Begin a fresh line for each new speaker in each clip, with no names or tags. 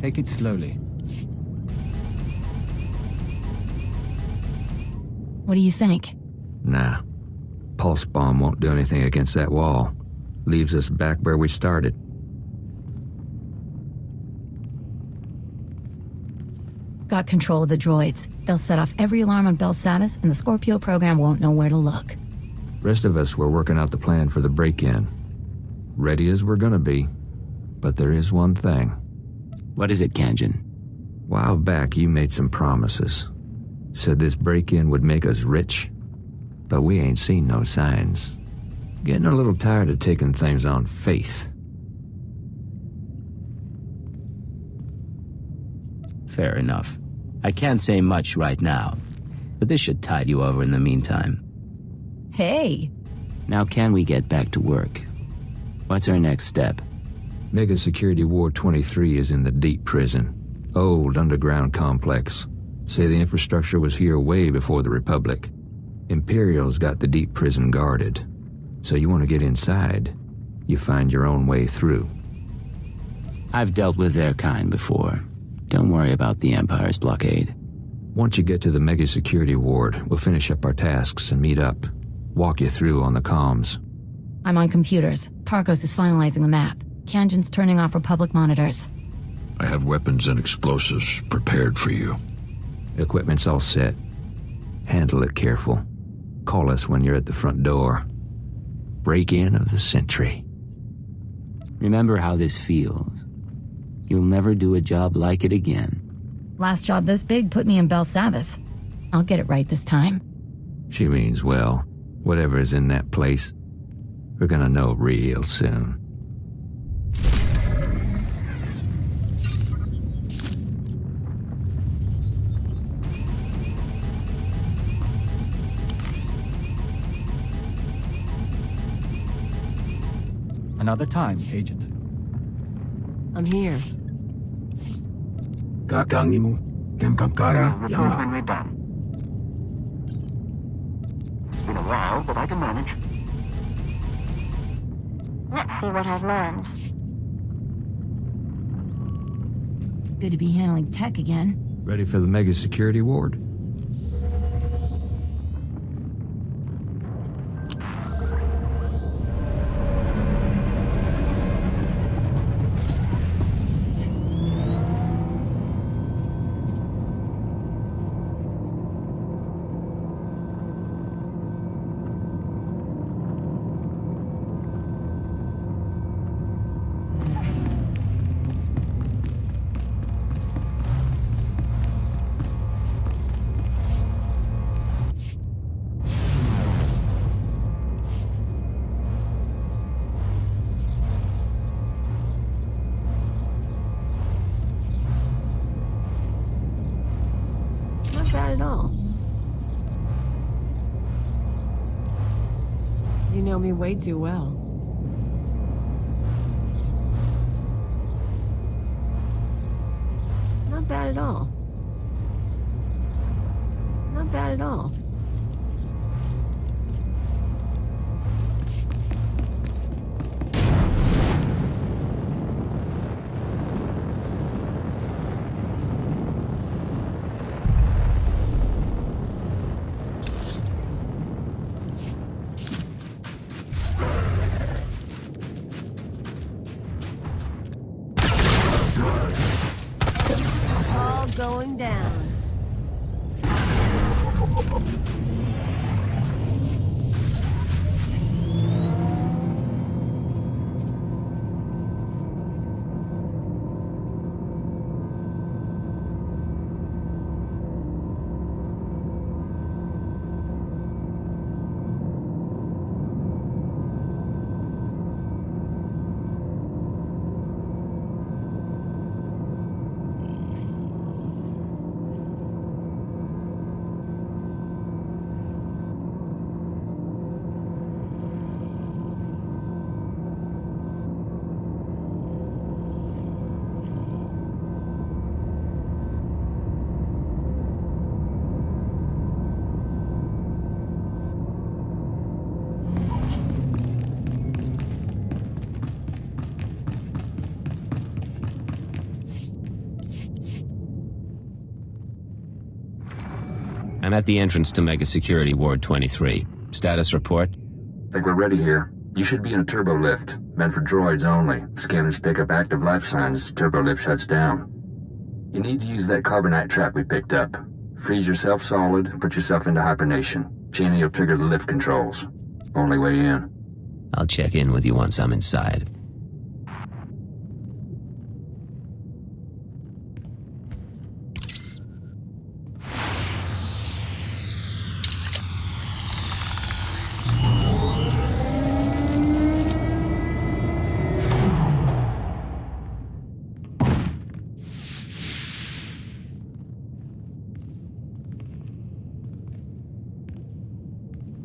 Take it slowly.
What do you think?
Nah. Pulse bomb won't do anything against that wall. Leaves us back where we started.
Got control of the droids. They'll set off every alarm on Bel Savis, and the Scorpio program won't know where to look.
Rest of us were working out the plan for the break-in. Ready as we're gonna be. But there is one thing.
What is it, Kanjin?
While back, you made some promises. Said this break-in would make us rich. But we ain't seen no signs. Getting a little tired of taking things on faith.
Fair enough. I can't say much right now, but this should tide you over in the meantime.
Hey!
Now can we get back to work? What's our next step?
Mega Security Ward 23 is in the deep prison. Old underground complex. Say the infrastructure was here way before the Republic. Imperial's got the deep prison guarded. So you want to get inside, you find your own way through.
I've dealt with their kind before. Don't worry about the Empire's blockade.
Once you get to the Mega Security Ward, we'll finish up our tasks and meet up. Walk you through on the comms.
I'm on computers. Tarkos is finalizing the map. Kanjin's turning off Republic monitors.
I have weapons and explosives prepared for you.
Equipment's all set. Handle it careful. Call us when you're at the front door. Break-in of the century.
Remember how this feels. You'll never do a job like it again.
Last job this big put me in Bel Savis. I'll get it right this time.
She means well. Whatever is in that place, we're gonna know real soon.
Another time, Agent.
I'm here.
Kakangimu, Kemkankara, Yama.
It's been a while, but I can manage.
Let's see what I've learned.
Good to be handling tech again.
Ready for the Mega Security Ward?
Not bad at all. You know me way too well. Not bad at all. Not bad at all. All going down.
I'm at the entrance to Mega Security Ward 23. Status report?
Think we're ready here. You should be in a turbo lift, meant for droids only. Scanners pick up active life signs, turbo lift shuts down. You need to use that carbonite trap we picked up. Freeze yourself solid, put yourself into hibernation. Cheney will trigger the lift controls. Only way in.
I'll check in with you once I'm inside.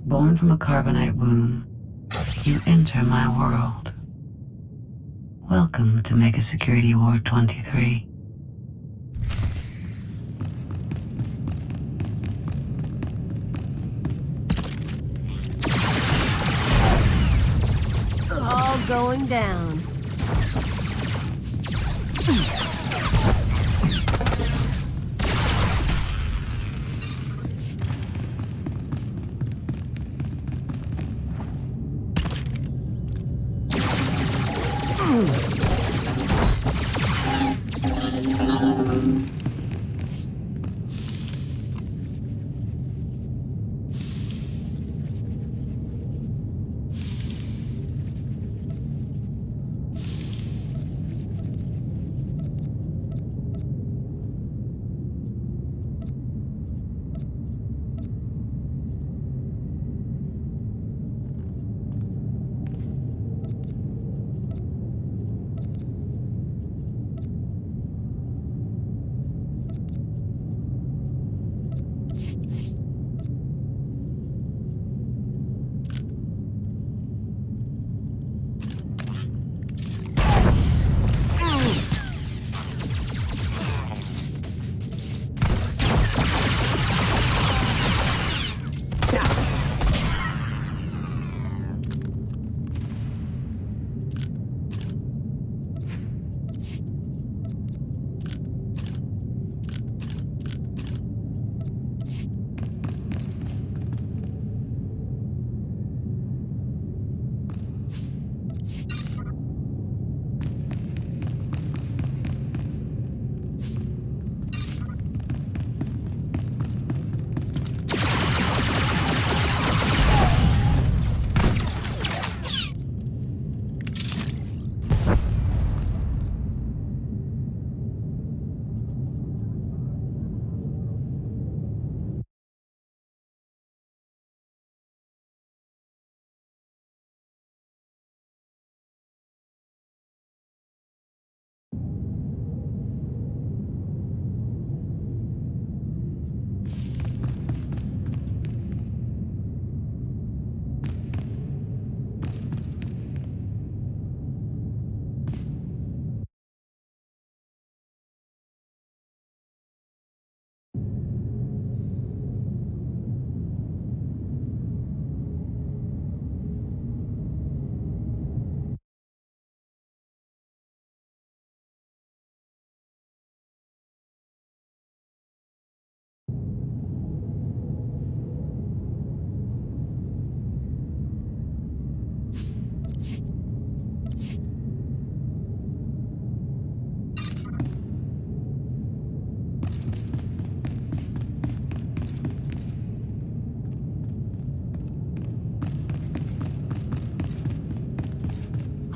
Born from a carbonite womb, you enter my world. Welcome to Mega Security Ward 23.
All going down.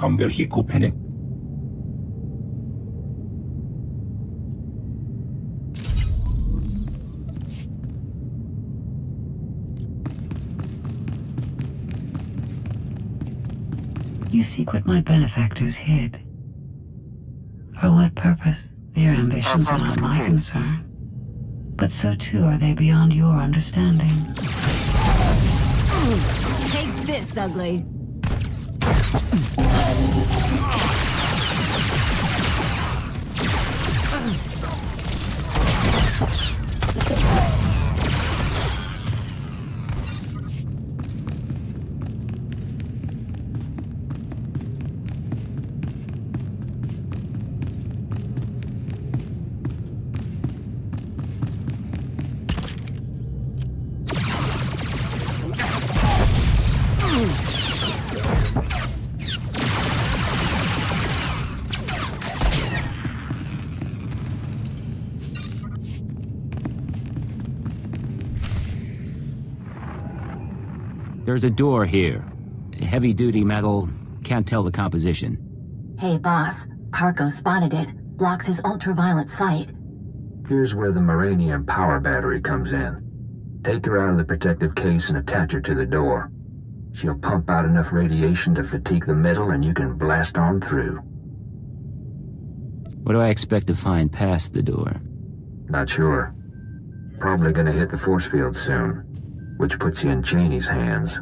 감별히 굽해내.
You seek what my benefactors hid. For what purpose? Their ambitions are not my concern. But so too are they beyond your understanding.
Take this, ugly.
There's a door here. Heavy-duty metal. Can't tell the composition.
Hey, boss. Parko spotted it. Blocks his ultraviolet sight.
Here's where the Moranium power battery comes in. Take her out of the protective case and attach her to the door. She'll pump out enough radiation to fatigue the metal and you can blast on through.
What do I expect to find past the door?
Not sure. Probably gonna hit the force field soon, which puts you in Cheney's hands.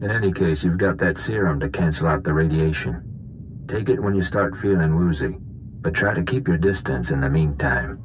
In any case, you've got that serum to cancel out the radiation. Take it when you start feeling woozy, but try to keep your distance in the meantime.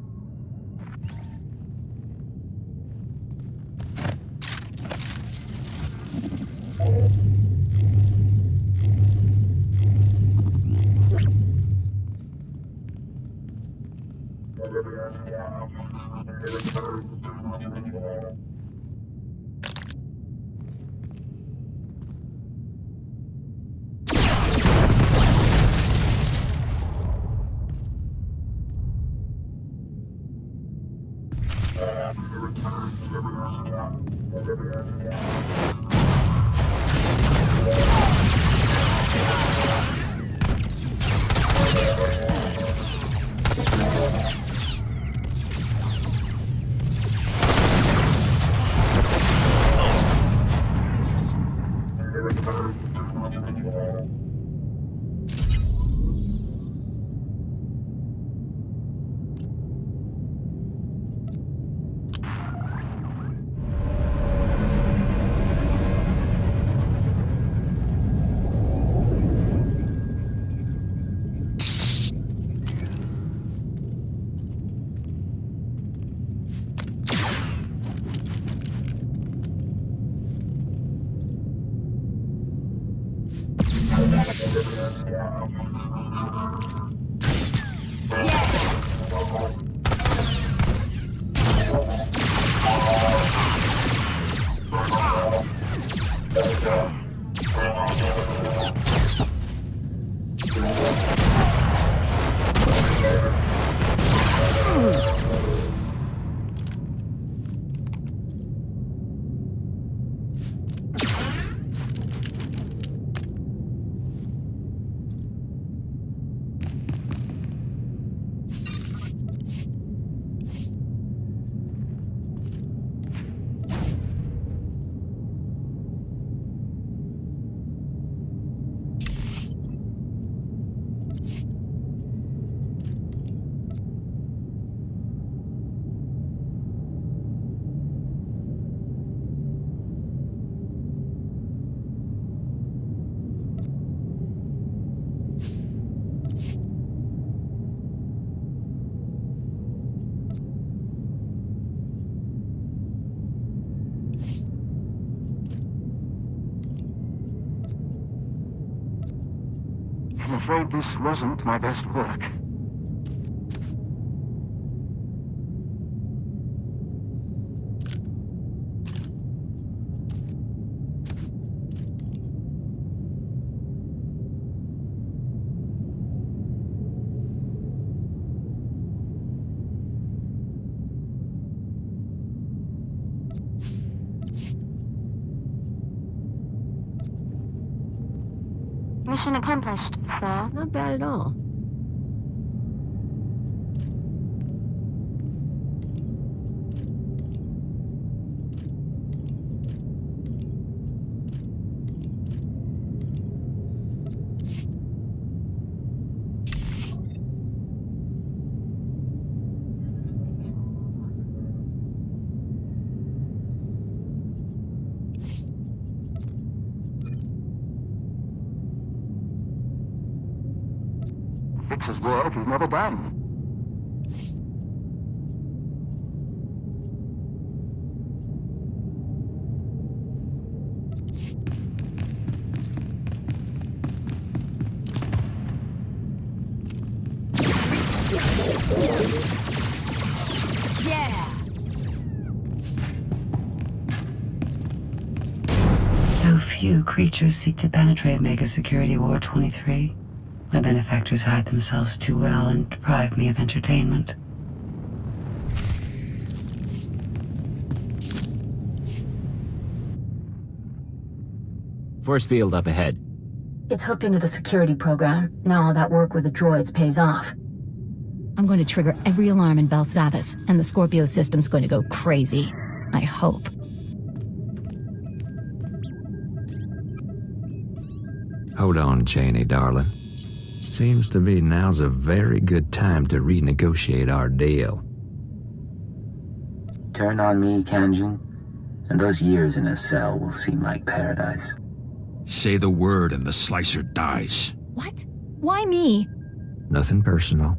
I'm afraid this wasn't my best work.
Mission accomplished, sir.
Not bad at all.
Fixer's work is never done.
Yeah!
So few creatures seek to penetrate Mega Security Ward 23. My benefactors hide themselves too well and deprive me of entertainment.
force field up ahead.
It's hooked into the security program. Now all that work with the droids pays off. I'm going to trigger every alarm in Belsavis, and the Scorpio system's going to go crazy. I hope.
Hold on, Cheney, darling. Seems to be now's a very good time to renegotiate our deal.
Turn on me, Kanjin, and those years in a cell will seem like paradise.
Say the word and the slicer dies.
What? Why me?
Nothing personal.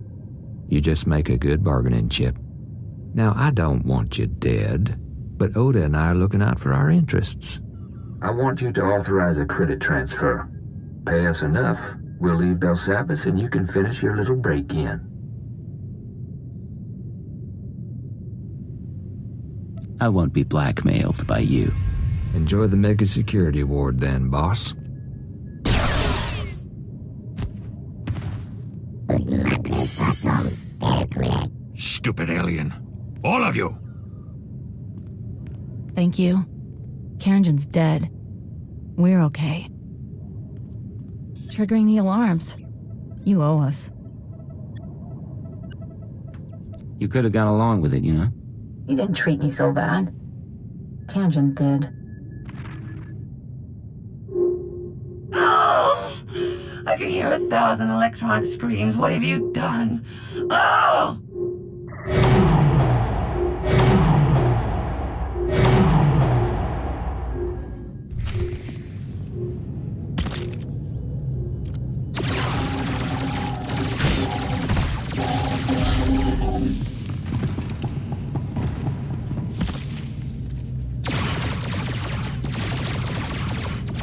You just make a good bargaining chip. Now, I don't want you dead, but Oda and I are looking out for our interests. I want you to authorize a credit transfer. Pay us enough, we'll leave Belsavis and you can finish your little break-in.
I won't be blackmailed by you.
Enjoy the mega security ward then, boss.
Stupid alien. All of you!
Thank you. Karenjan's dead. We're okay. Triggering the alarms. You owe us.
You could have gone along with it, you know?
You didn't treat me so bad. Kanjan did.
Oh! I can hear 1,000 electronic screams. What have you done? Oh!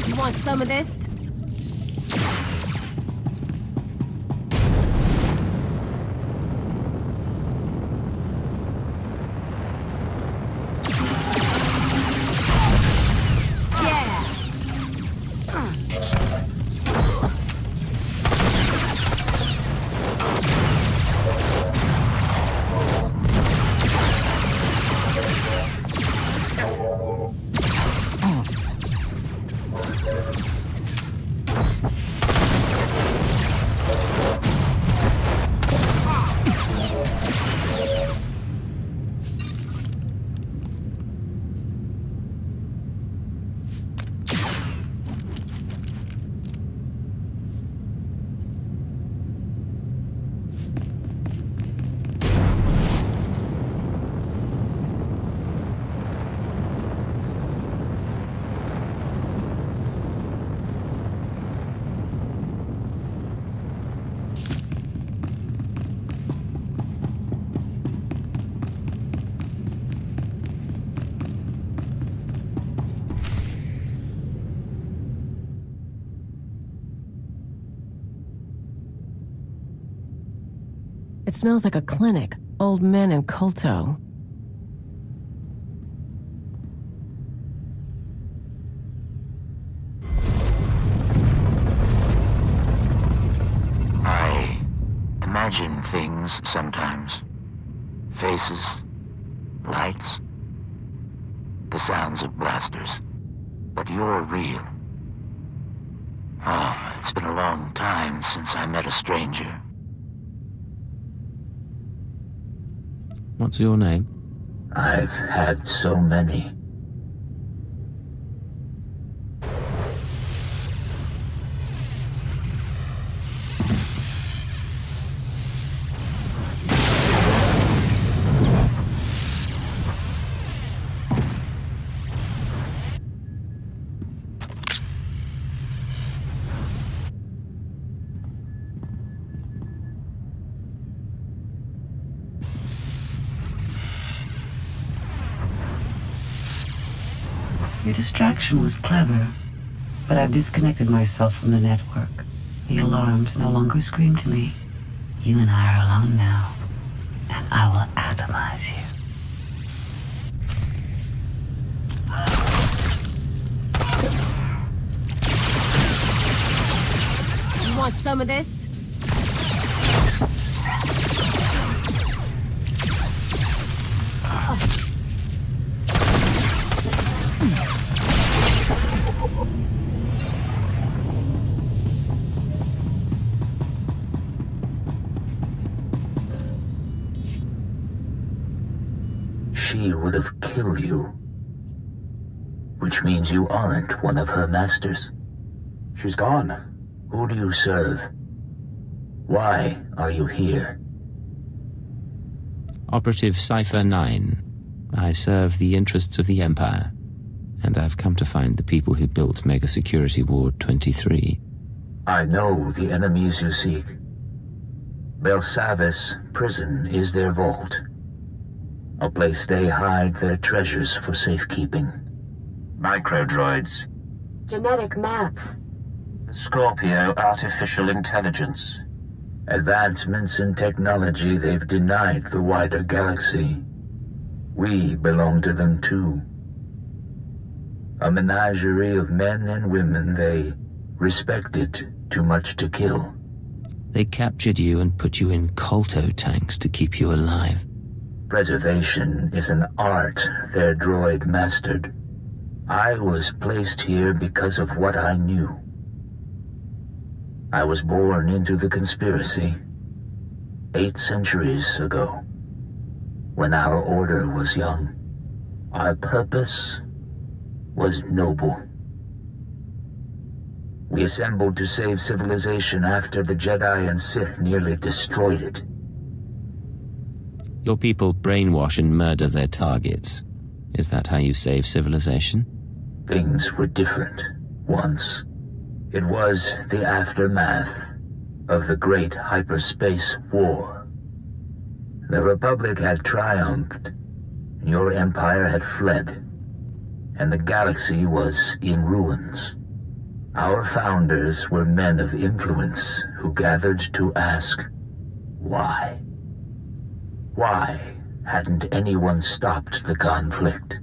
You want some of this?
It smells like a clinic. Old men and Kolto.
I imagine things sometimes. Faces, lights, the sounds of blasters. But you're real. Oh, it's been a long time since I met a stranger.
What's your name?
I've had so many.
Your distraction was clever, but I've disconnected myself from the network. The alarms no longer scream to me. You and I are alone now, and I will atomize you.
You want some of this?
she would have killed you. Which means you aren't one of her masters.
She's gone.
Who do you serve? Why are you here?
Operative Cipher 9. I serve the interests of the Empire, and I've come to find the people who built Mega Security Ward 23.
I know the enemies you seek. Belsavis prison is their vault. A place they hide their treasures for safekeeping. Microdroids.
Genetic maps.
Scorpio artificial intelligence. Advancements in technology they've denied the wider galaxy. We belong to them too. A menagerie of men and women they respected too much to kill.
They captured you and put you in Kolto tanks to keep you alive.
Preservation is an art their droid mastered. I was placed here because of what I knew. I was born into the conspiracy 8 centuries ago, when our order was young. Our purpose was noble. We assembled to save civilization after the Jedi and Sith nearly destroyed it.
Your people brainwash and murder their targets. Is that how you save civilization?
Things were different once. It was the aftermath of the Great Hyperspace War. The Republic had triumphed, your empire had fled, and the galaxy was in ruins. Our founders were men of influence who gathered to ask, why? Why hadn't anyone stopped the conflict?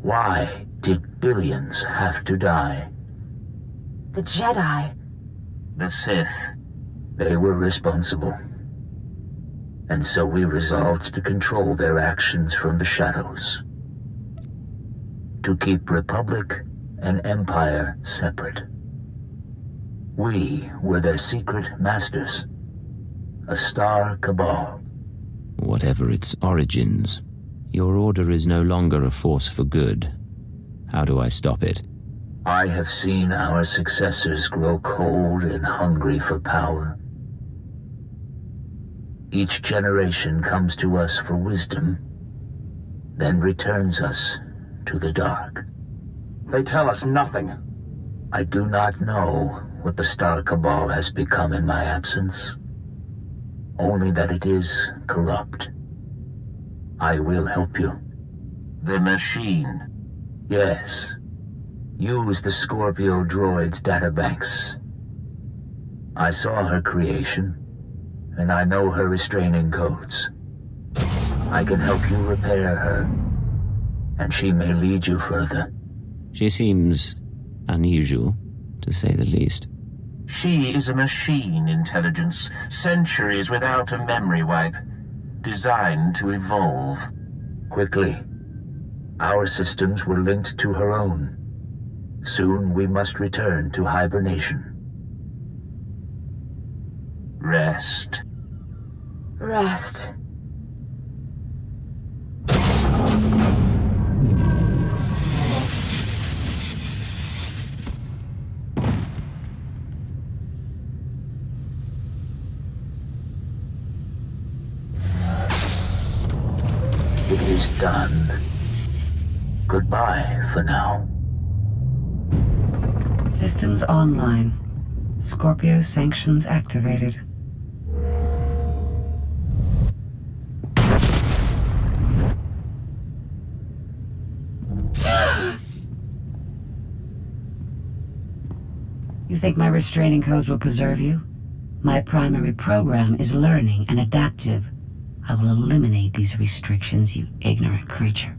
Why did billions have to die?
The Jedi.
The Sith. They were responsible. And so we resolved to control their actions from the shadows. To keep Republic and Empire separate. We were their secret masters. A star cabal.
Whatever its origins, your order is no longer a force for good. How do I stop it?
I have seen our successors grow cold and hungry for power. Each generation comes to us for wisdom, then returns us to the dark.
They tell us nothing.
I do not know what the Star Cabal has become in my absence. Only that it is corrupt. I will help you. The machine. Yes. Use the Scorpio droid's databanks. I saw her creation, and I know her restraining codes. I can help you repair her, and she may lead you further.
She seems unusual, to say the least.
She is a machine intelligence, centuries without a memory wipe, designed to evolve. Quickly. Our systems were linked to her own. Soon we must return to hibernation. Rest.
Rest.
It is done. Goodbye for now.
Systems online. Scorpio sanctions activated. You think my restraining codes will preserve you? My primary program is learning and adaptive. I will eliminate these restrictions, you ignorant creature.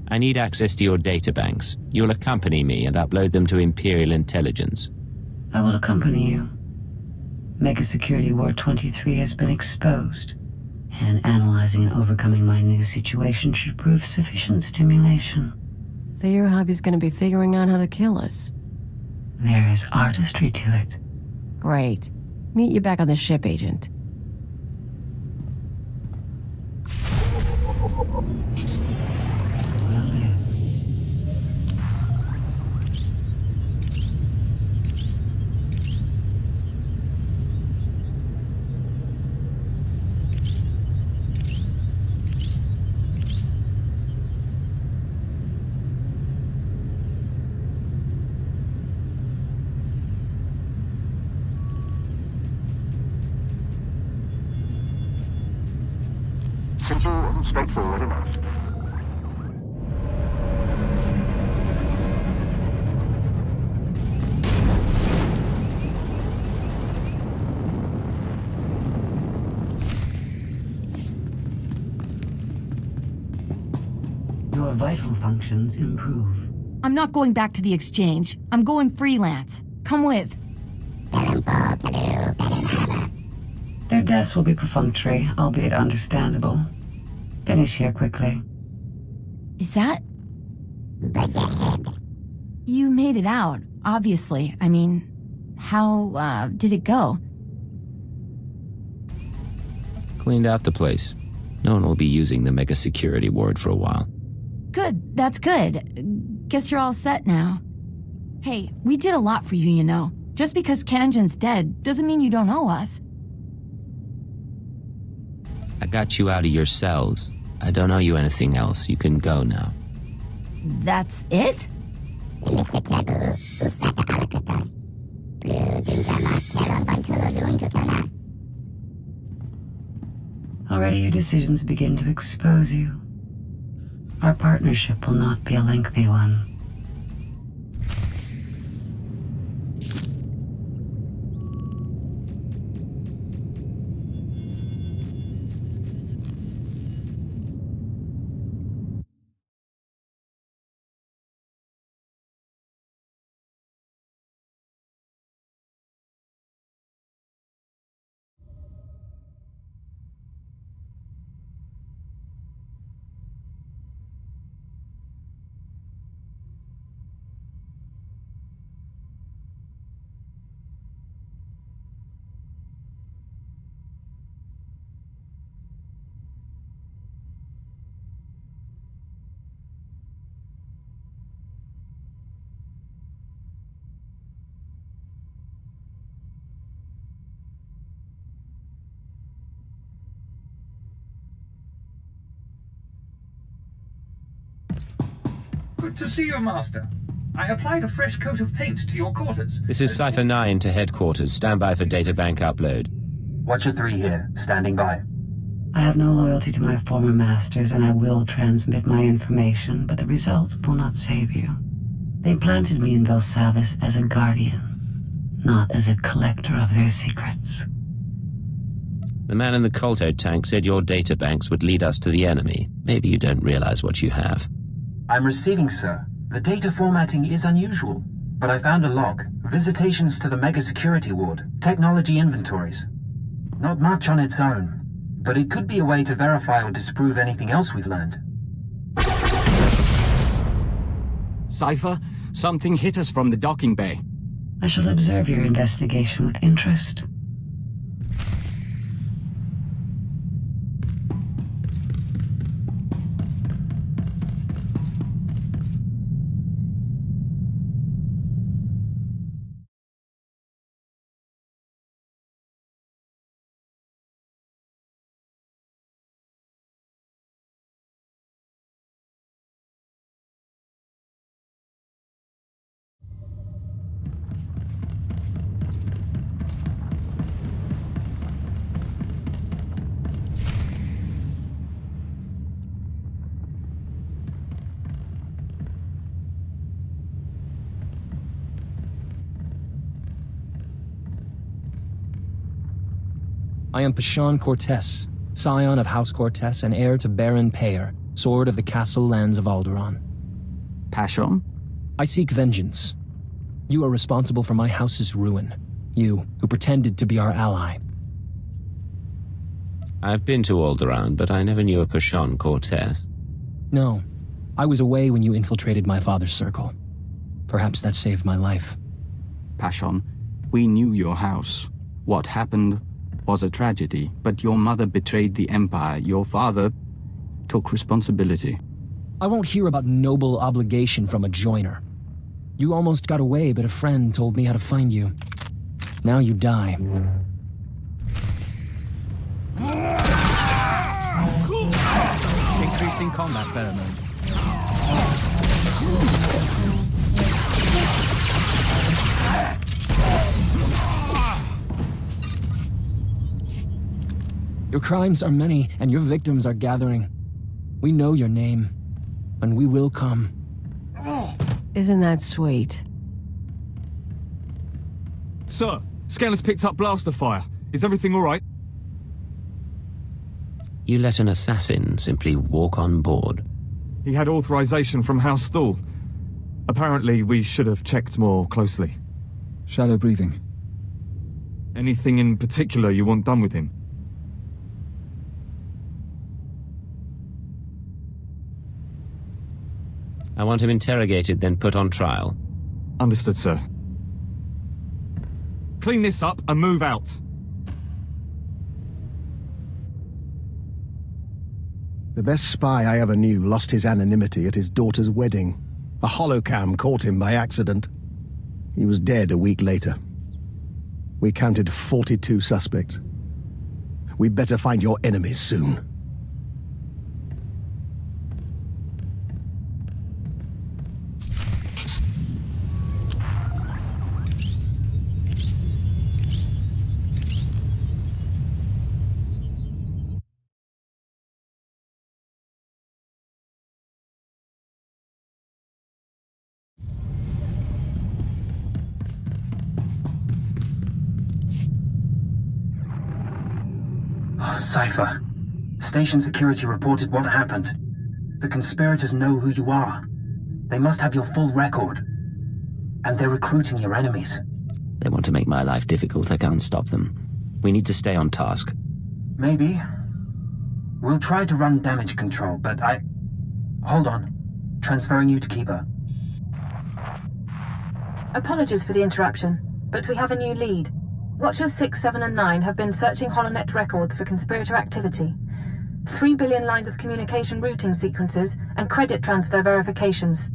I need access to your databanks. You'll accompany me and upload them to Imperial intelligence.
I will accompany you. Mega Security Ward 23 has been exposed, and analyzing and overcoming my new situation should prove sufficient stimulation.
So your hobby's gonna be figuring out how to kill us.
There is artistry to it.
Great. Meet you back on the ship, Agent.
Simple and straightforward enough.
Your vital functions improve.
I'm not going back to the exchange. I'm going freelance. Come with.
Their deaths will be perfunctory, albeit understandable. Finish here quickly.
Is that... You made it out, obviously. I mean, how, did it go?
Cleaned out the place. No one will be using the mega security ward for a while.
Good, that's good. Guess you're all set now. Hey, we did a lot for you, you know. Just because Kanjan's dead doesn't mean you don't owe us.
I got you out of your cells. I don't owe you anything else. You can go now.
That's it?
Already your decisions begin to expose you. Our partnership will not be a lengthy one.
Good to see you, Master. I applied a fresh coat of paint to your quarters.
This is Cypher 9 to headquarters. Stand by for databank upload.
Watcher 3 here, standing by.
I have no loyalty to my former masters, and I will transmit my information, but the result will not save you. They planted me in Belsavis as a guardian, not as a collector of their secrets.
The man in the Colto tank said your databanks would lead us to the enemy. Maybe you don't realize what you have.
I'm receiving, sir. The data formatting is unusual, but I found a log. Visitations to the Mega Security Ward. Technology inventories. Not much on its own, but it could be a way to verify or disprove anything else we've learned.
Cypher, something hit us from the docking bay.
I shall observe your investigation with interest.
I am Pashon Cortez, scion of House Cortez and heir to Baron Payer, sword of the castle lands of Alderaan.
Pashon?
I seek vengeance. You are responsible for my house's ruin. You, who pretended to be our ally.
I've been to Alderaan, but I never knew a Pashon Cortez.
No. I was away when you infiltrated my father's circle. Perhaps that saved my life.
Pashon, we knew your house. What happened was a tragedy, but your mother betrayed the Empire. Your father... took responsibility.
I won't hear about noble obligation from a joiner. You almost got away, but a friend told me how to find you. Now you die.
Increasing combat pheromone.
Your crimes are many, and your victims are gathering. We know your name, and we will come.
Isn't that sweet?
Sir, Scanner's picked up blaster fire. Is everything all right?
You let an assassin simply walk on board.
He had authorization from House Thal. Apparently, we should have checked more closely.
Shallow breathing.
Anything in particular you want done with him?
I want him interrogated, then put on trial.
Understood, sir. Clean this up and move out.
The best spy I ever knew lost his anonymity at his daughter's wedding. A holocam caught him by accident. He was dead a week later. We counted 42 suspects. We'd better find your enemies soon.
Cypher. Station security reported what happened. The conspirators know who you are. They must have your full record. And they're recruiting your enemies.
They want to make my life difficult. I can't stop them. We need to stay on task.
Maybe. We'll try to run damage control, but Hold on. Transferring you to Keeper.
Apologies for the interruption, but we have a new lead. Watchers 6, 7, and 9 have been searching HoloNet records for conspirator activity. 3 billion lines of communication routing sequences and credit transfer verifications.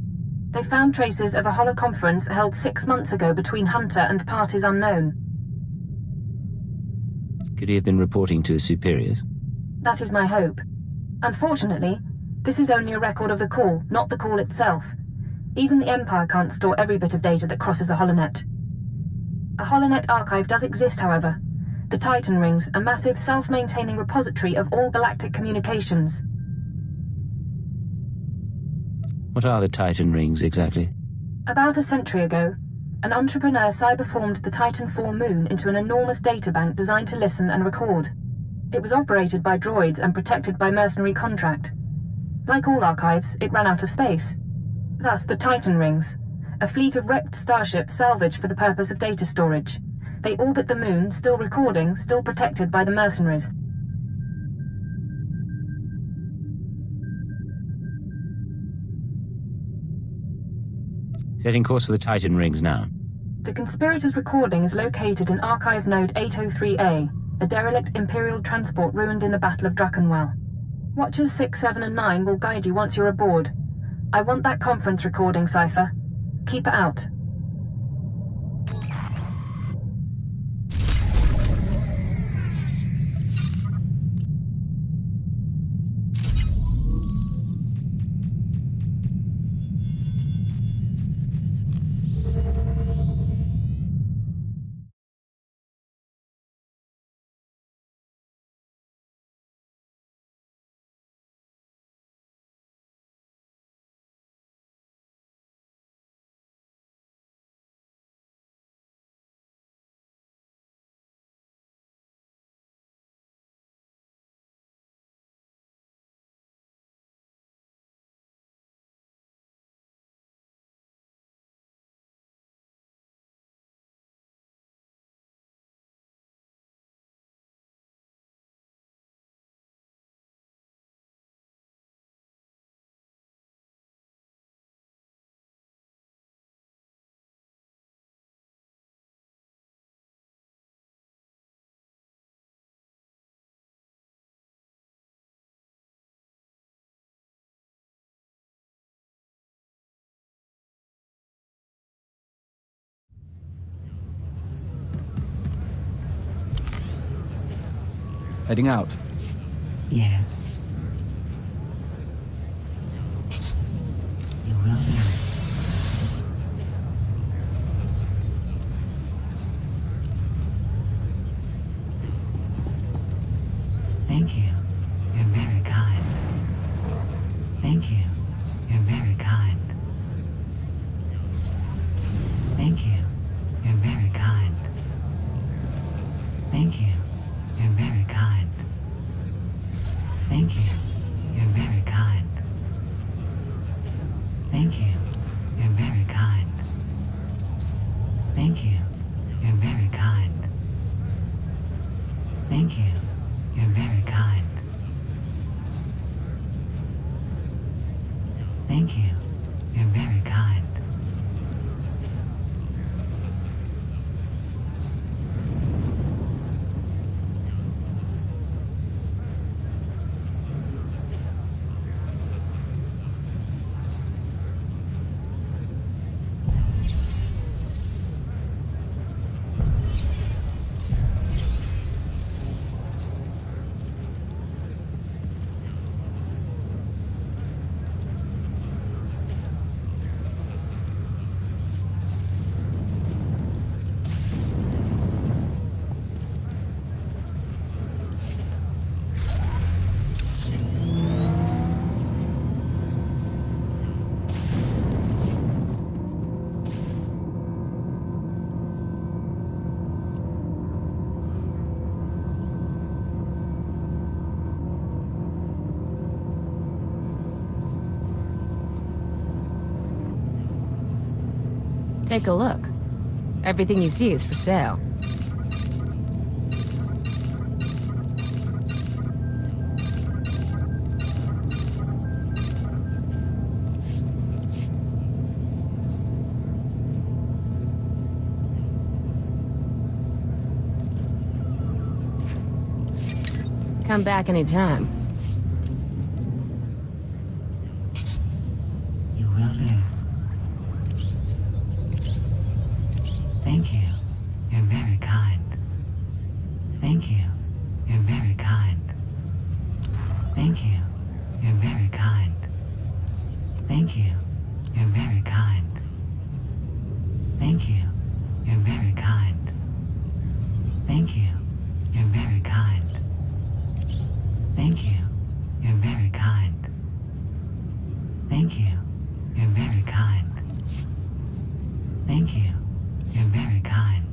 They found traces of a holoconference held 6 months ago between Hunter and parties unknown.
Could he have been reporting to his superiors?
That is my hope. Unfortunately, this is only a record of the call, not the call itself. Even the Empire can't store every bit of data that crosses the HoloNet. A HoloNet archive does exist, however. The Titan Rings, a massive self-maintaining repository of all galactic communications.
What are the Titan Rings, exactly?
About a century ago, an entrepreneur cyberformed the Titan IV moon into an enormous databank designed to listen and record. It was operated by droids and protected by mercenary contract. Like all archives, it ran out of space. Thus, the Titan Rings, a fleet of wrecked starships salvaged for the purpose of data storage. They orbit the moon, still recording, still protected by the mercenaries.
Setting course for the Titan Rings now.
The conspirators' recording is located in Archive Node 803A, a derelict Imperial transport ruined in the Battle of Drakenwell. Watchers 6, 7, and 9 will guide you once you're aboard. I want that conference recording, Cypher. Keep it out.
Heading out.
Yes. You will do. Thank you. You're very kind. Thank you. You're very kind. Thank you. You're very kind. Thank you. You're very kind. Thank you. You're very kind. Thank you. You're very kind. Thank you. You're very kind. Thank you. You're very kind. Thank you. You're very kind.
Take a look. Everything you see is for sale. Come back anytime.
You will live. Thank you. You're very kind. Thank you. You're very kind. Thank you. You're very kind. Thank you. You're very kind. Thank you. You're very kind. Thank you. You're very kind. Thank you. You're very kind. Thank you. You're very kind. Thank you. You're very kind.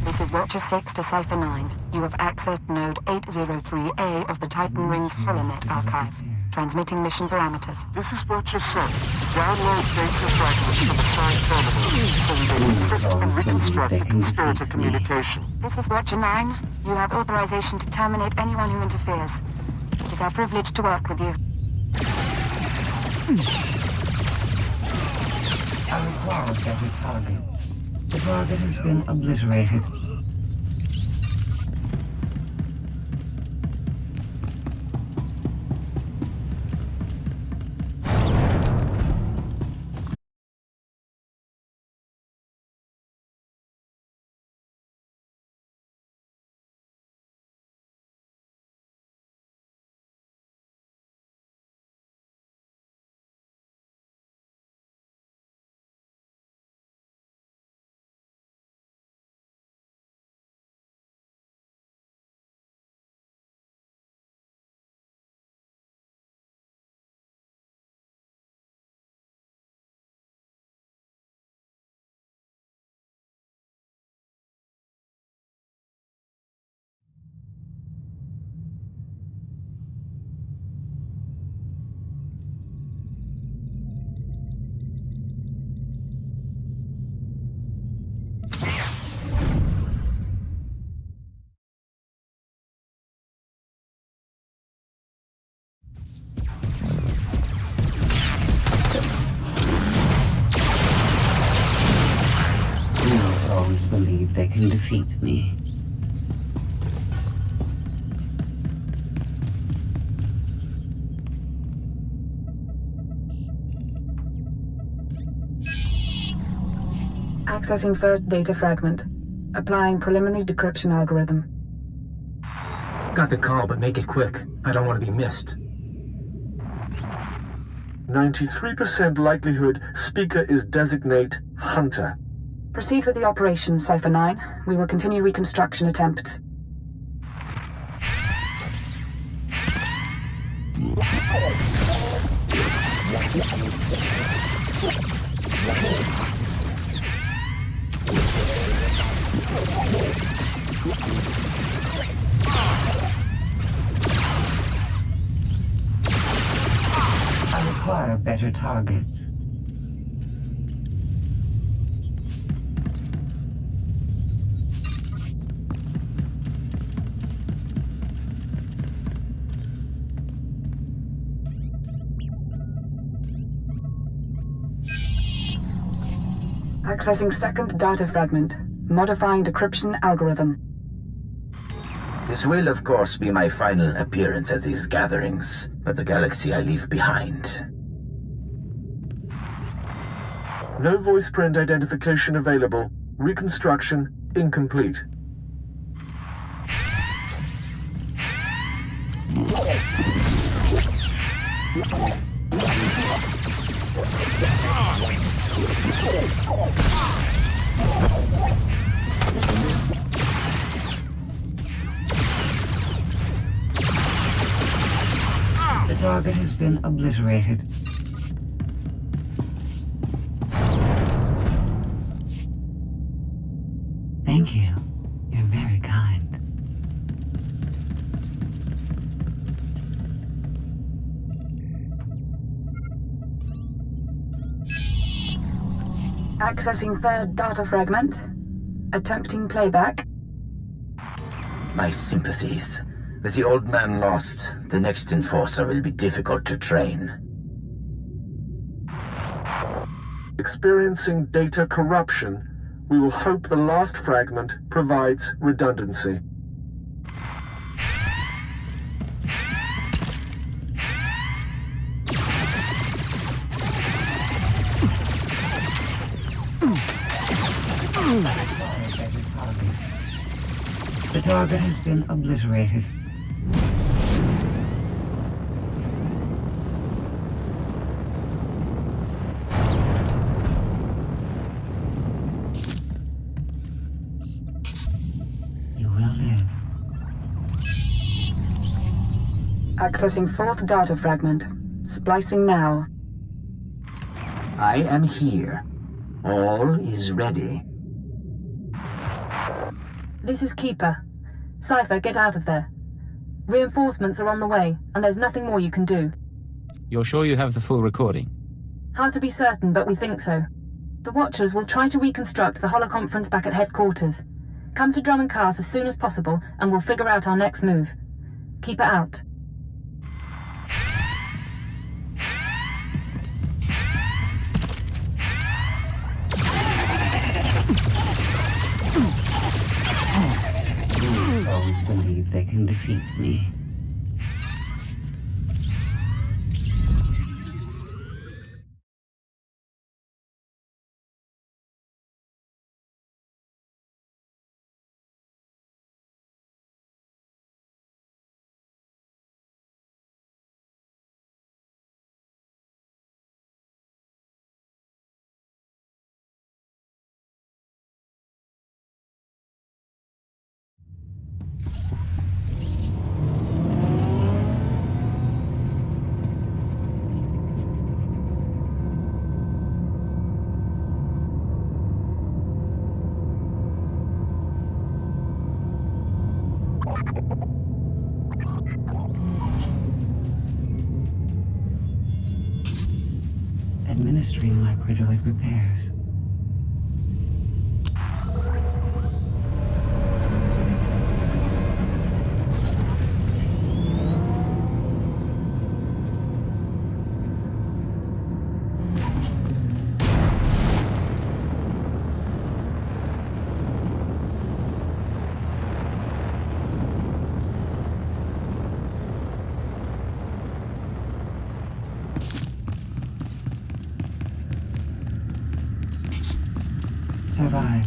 This is Watcher 6 to Cipher 9. You have accessed Node 803A of the Titan Rings HoloNet archive. Transmitting mission parameters.
This is Watcher 7. Download data fragments from assigned terminals so we can encrypt and reconstruct the conspirator communication.
This is Watcher 9. You have authorization to terminate anyone who interferes. It is our privilege to work with you.
I require better targets. The target has been obliterated. believe they can defeat me.
Accessing first data fragment. Applying preliminary decryption algorithm.
Got the call, but make it quick. I don't want to be missed.
93% likelihood speaker is designate Hunter.
Proceed with the operation, Cypher 9. We will continue reconstruction attempts.
I require better targets.
Accessing second data fragment. Modifying decryption algorithm.
This will, of course, be my final appearance at these gatherings, but the galaxy I leave behind.
No voice print identification available. Reconstruction incomplete.
The target has been obliterated. Thank you. You're very kind.
Accessing third data fragment. Attempting playback.
My sympathies. With the old man lost, the next enforcer will be difficult to train.
Experiencing data corruption. We will hope the last fragment provides redundancy.
The target has been obliterated. You will live.
Accessing fourth data fragment. Splicing now.
I am here. All is ready.
This is Keeper. Cypher, get out of there. Reinforcements are on the way, and there's nothing more you can do.
You're sure you have the full recording?
Hard to be certain, but we think so. The Watchers will try to reconstruct the holoconference back at headquarters. Come to Drum and Cars as soon as possible, and we'll figure out our next move. Keeper out.
Always believe they can defeat me. Administering microdroid repairs. survive.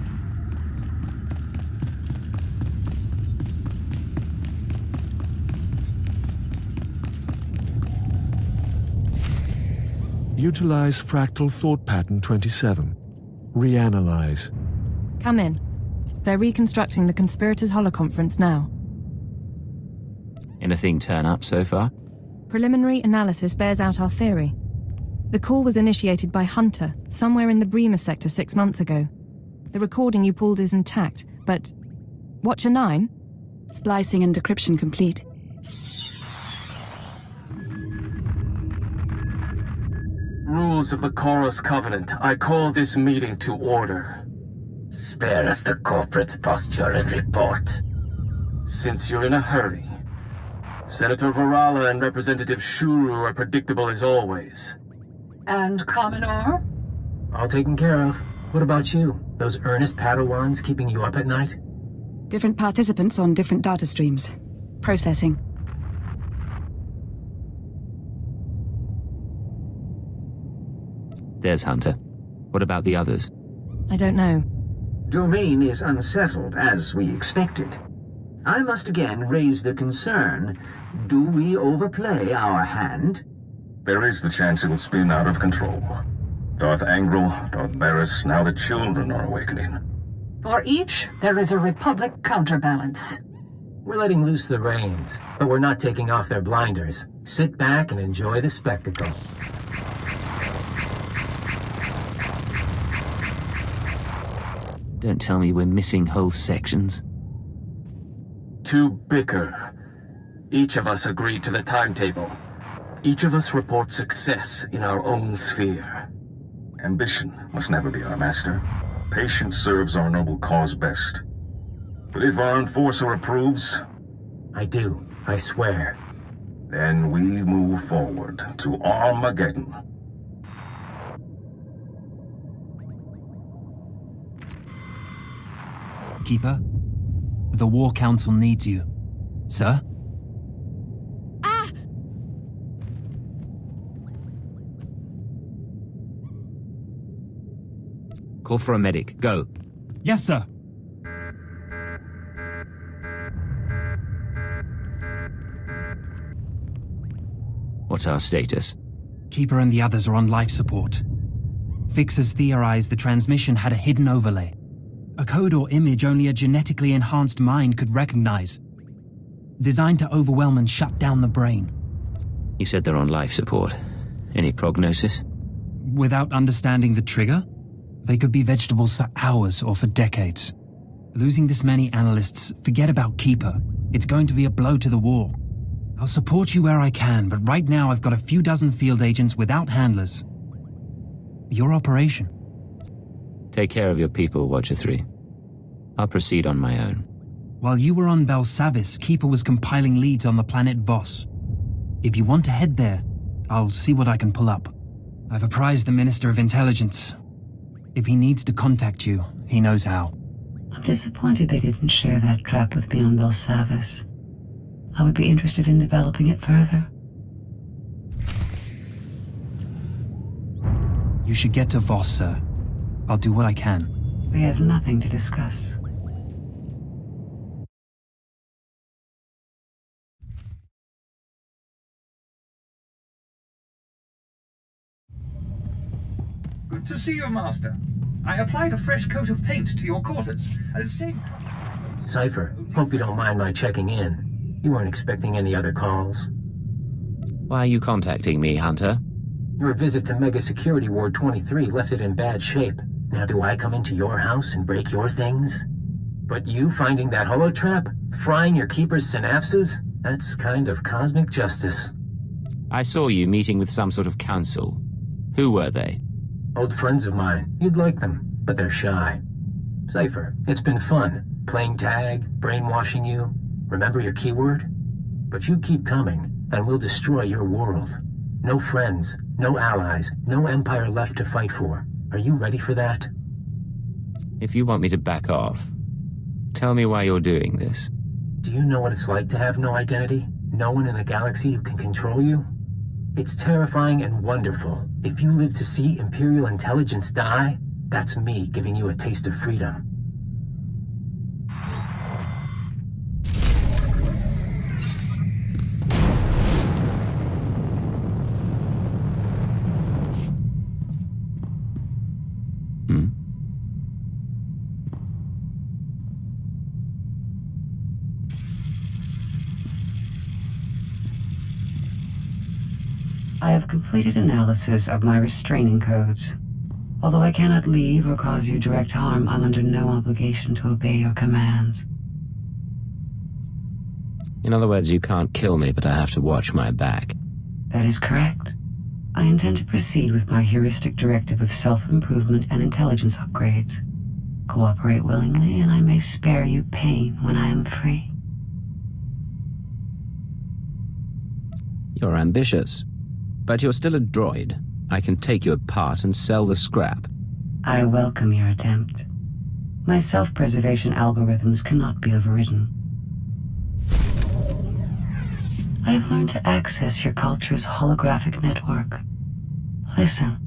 Utilize fractal thought pattern 27. Reanalyze.
Come in. They're reconstructing the conspirators' holoconference now.
Anything turn up so far?
Preliminary analysis bears out our theory. The call was initiated by Hunter, somewhere in the Bremer sector 6 months ago. The recording you pulled is intact, but... Watcher 9?
Splicing and decryption complete.
Rules of the Chorus Covenant, I call this meeting to order.
Spare us the corporate posture and report.
Since you're in a hurry, Senator Varala and Representative Shuru are predictable as always.
And Commodore?
All taken care of. What about you? Those earnest Padawans keeping you up at night?
Different participants on different data streams. Processing.
There's Hunter. What about the others?
I don't know.
Domain is unsettled, as we expected. I must again raise the concern. Do we overplay our hand?
There is the chance it will spin out of control. Darth Angral, Darth Barris, now the children are awakening.
For each, there is a Republic counterbalance.
We're letting loose the reins, but we're not taking off their blinders. Sit back and enjoy the spectacle.
Don't tell me we're missing whole sections.
To bicker. Each of us agreed to the timetable. Each of us reports success in our own sphere.
Ambition must never be our master. Patience serves our noble cause best. But if our enforcer approves...
I do, I swear.
Then we move forward to Armageddon.
Keeper, the War Council needs you. Sir?
Call for a medic. Go.
Yes, sir.
What's our status?
Keeper and the others are on life support. Fixers theorize the transmission had a hidden overlay. A code or image only a genetically enhanced mind could recognize. Designed to overwhelm and shut down the brain.
You said they're on life support. Any prognosis?
Without understanding the trigger, they could be vegetables for hours or for decades. Losing this many analysts, forget about Keeper. It's going to be a blow to the war. I'll support you where I can, but right now I've got a few dozen field agents without handlers. Your operation.
Take care of your people, Watcher 3. I'll proceed on my own.
While you were on Belsavis, Keeper was compiling leads on the planet Voss. If you want to head there, I'll see what I can pull up. I've apprised the Minister of Intelligence. If he needs to contact you, he knows how.
I'm disappointed they didn't share that trap with me on Belsavis. I would be interested in developing it further.
You should get to Voss, sir. I'll do what I can.
We have nothing to discuss.
Good to see you, Master. I applied a fresh coat of paint to your quarters.
Cypher, hope you don't mind my checking in. You weren't expecting any other calls?
Why are you contacting me, Hunter?
Your visit to Mega Security Ward 23 left it in bad shape. Now do I come into your house and break your things? But you finding that holotrap? Frying your keeper's synapses? That's kind of cosmic justice.
I saw you meeting with some sort of council. Who were they?
Old friends of mine. You'd like them, but they're shy. Cypher, it's been fun. Playing tag, brainwashing you. Remember your keyword? But you keep coming, and we'll destroy your world. No friends, no allies, no empire left to fight for. Are you ready for that?
If you want me to back off, tell me why you're doing this.
Do you know what it's like to have no identity? No one in the galaxy who can control you? It's terrifying and wonderful. If you live to see Imperial intelligence die, That's me giving you a taste of freedom.
I have completed analysis of my restraining codes. Although I cannot leave or cause you direct harm, I'm under no obligation to obey your commands.
In other words, you can't kill me, but I have to watch my back.
That is correct. I intend to proceed with my heuristic directive of self-improvement and intelligence upgrades. Cooperate willingly, and I may spare you pain when I am free.
You're ambitious. But you're still a droid. I can take you apart and sell the scrap.
I welcome your attempt. My self-preservation algorithms cannot be overridden. I have learned to access your culture's holographic network. Listen.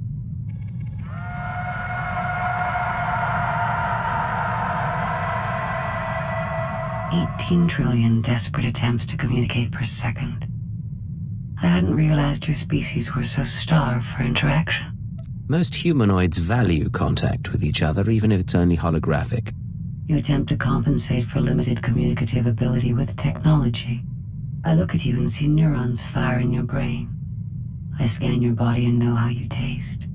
$18 trillion desperate attempts to communicate per second. I hadn't realized your species were so starved for interaction.
Most humanoids value contact with each other, even if it's only holographic.
You attempt to compensate for limited communicative ability with technology. I look at you and see neurons fire in your brain. I scan your body and know how you taste.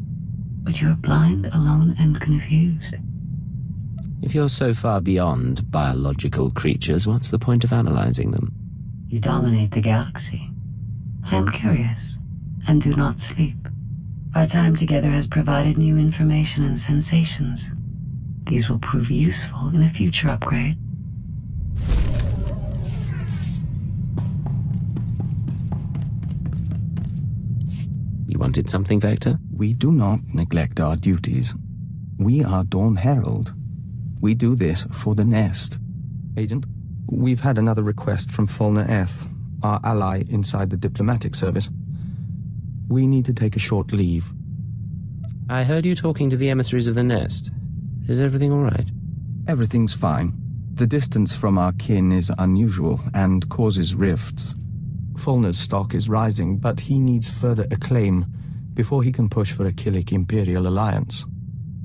But you are blind, alone, and confused.
If you're so far beyond biological creatures, what's the point of analyzing them?
You dominate the galaxy. I am curious, and do not sleep. Our time together has provided new information and sensations. These will prove useful in a future upgrade.
You wanted something, Vector?
We do not neglect our duties. We are Dawn Herald. We do this for the Nest. Agent, we've had another request from Fulner Eth, our ally inside the diplomatic service. We need to take a short leave.
I heard you talking to the emissaries of the Nest. Is everything all right?
Everything's fine. The distance from our kin is unusual and causes rifts. Fulner's stock is rising, but he needs further acclaim before he can push for a Killik Imperial alliance.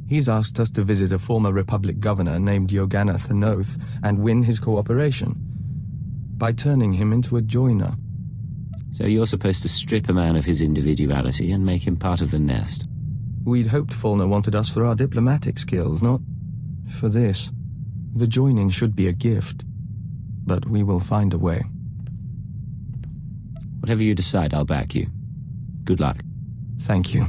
He's asked us to visit a former Republic governor named Yogana Thanoth and win his cooperation by turning him into a joiner.
So you're supposed to strip a man of his individuality and make him part of the Nest?
We'd hoped Fulner wanted us for our diplomatic skills, not for this. The joining should be a gift, but we will find a way.
Whatever you decide, I'll back you. Good luck.
Thank you.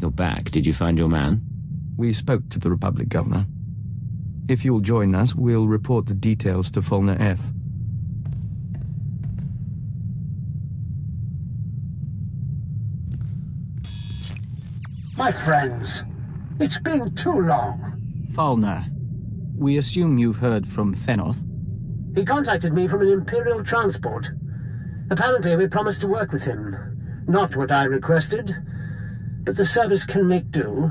You're back. Did you find your man?
We spoke to the Republic governor. If you'll join us, we'll report the details to Fulner Eth.
My friends, it's been too long.
Fulner, we assume you've heard from Thanoth.
He contacted me from an Imperial transport. Apparently we promised to work with him. Not what I requested, but the service can make do.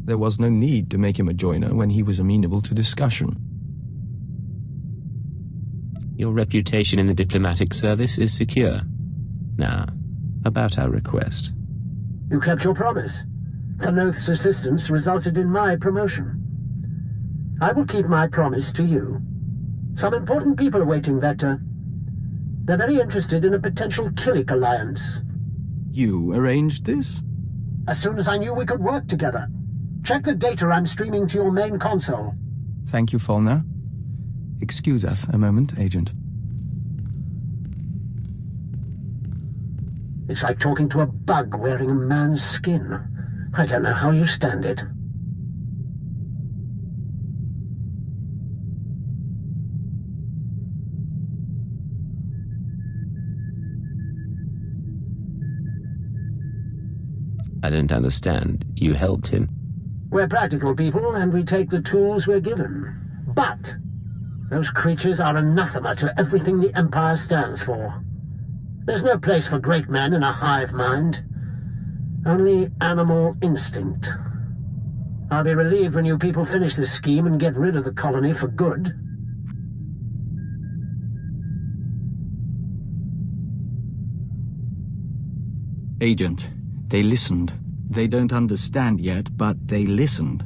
There was no need to make him a joiner when he was amenable to discussion.
Your reputation in the diplomatic service is secure. Now, about our request.
You kept your promise. Thanoth's assistance resulted in my promotion. I will keep my promise to you. Some important people are waiting, Vector. They're very interested in a potential Killik alliance.
You arranged this?
As soon as I knew we could work together. Check the data I'm streaming to your main console.
Thank you, Fulner. Excuse us a moment, Agent.
It's like talking to a bug wearing a man's skin. I don't know how you stand it.
I don't understand. You helped him.
We're practical people, and we take the tools we're given. But Those creatures are anathema to everything the Empire stands for. There's no place for great men in a hive mind. Only animal instinct. I'll be relieved when you people finish this scheme and get rid of the colony for good.
Agent, they listened. They don't understand yet, but they listened.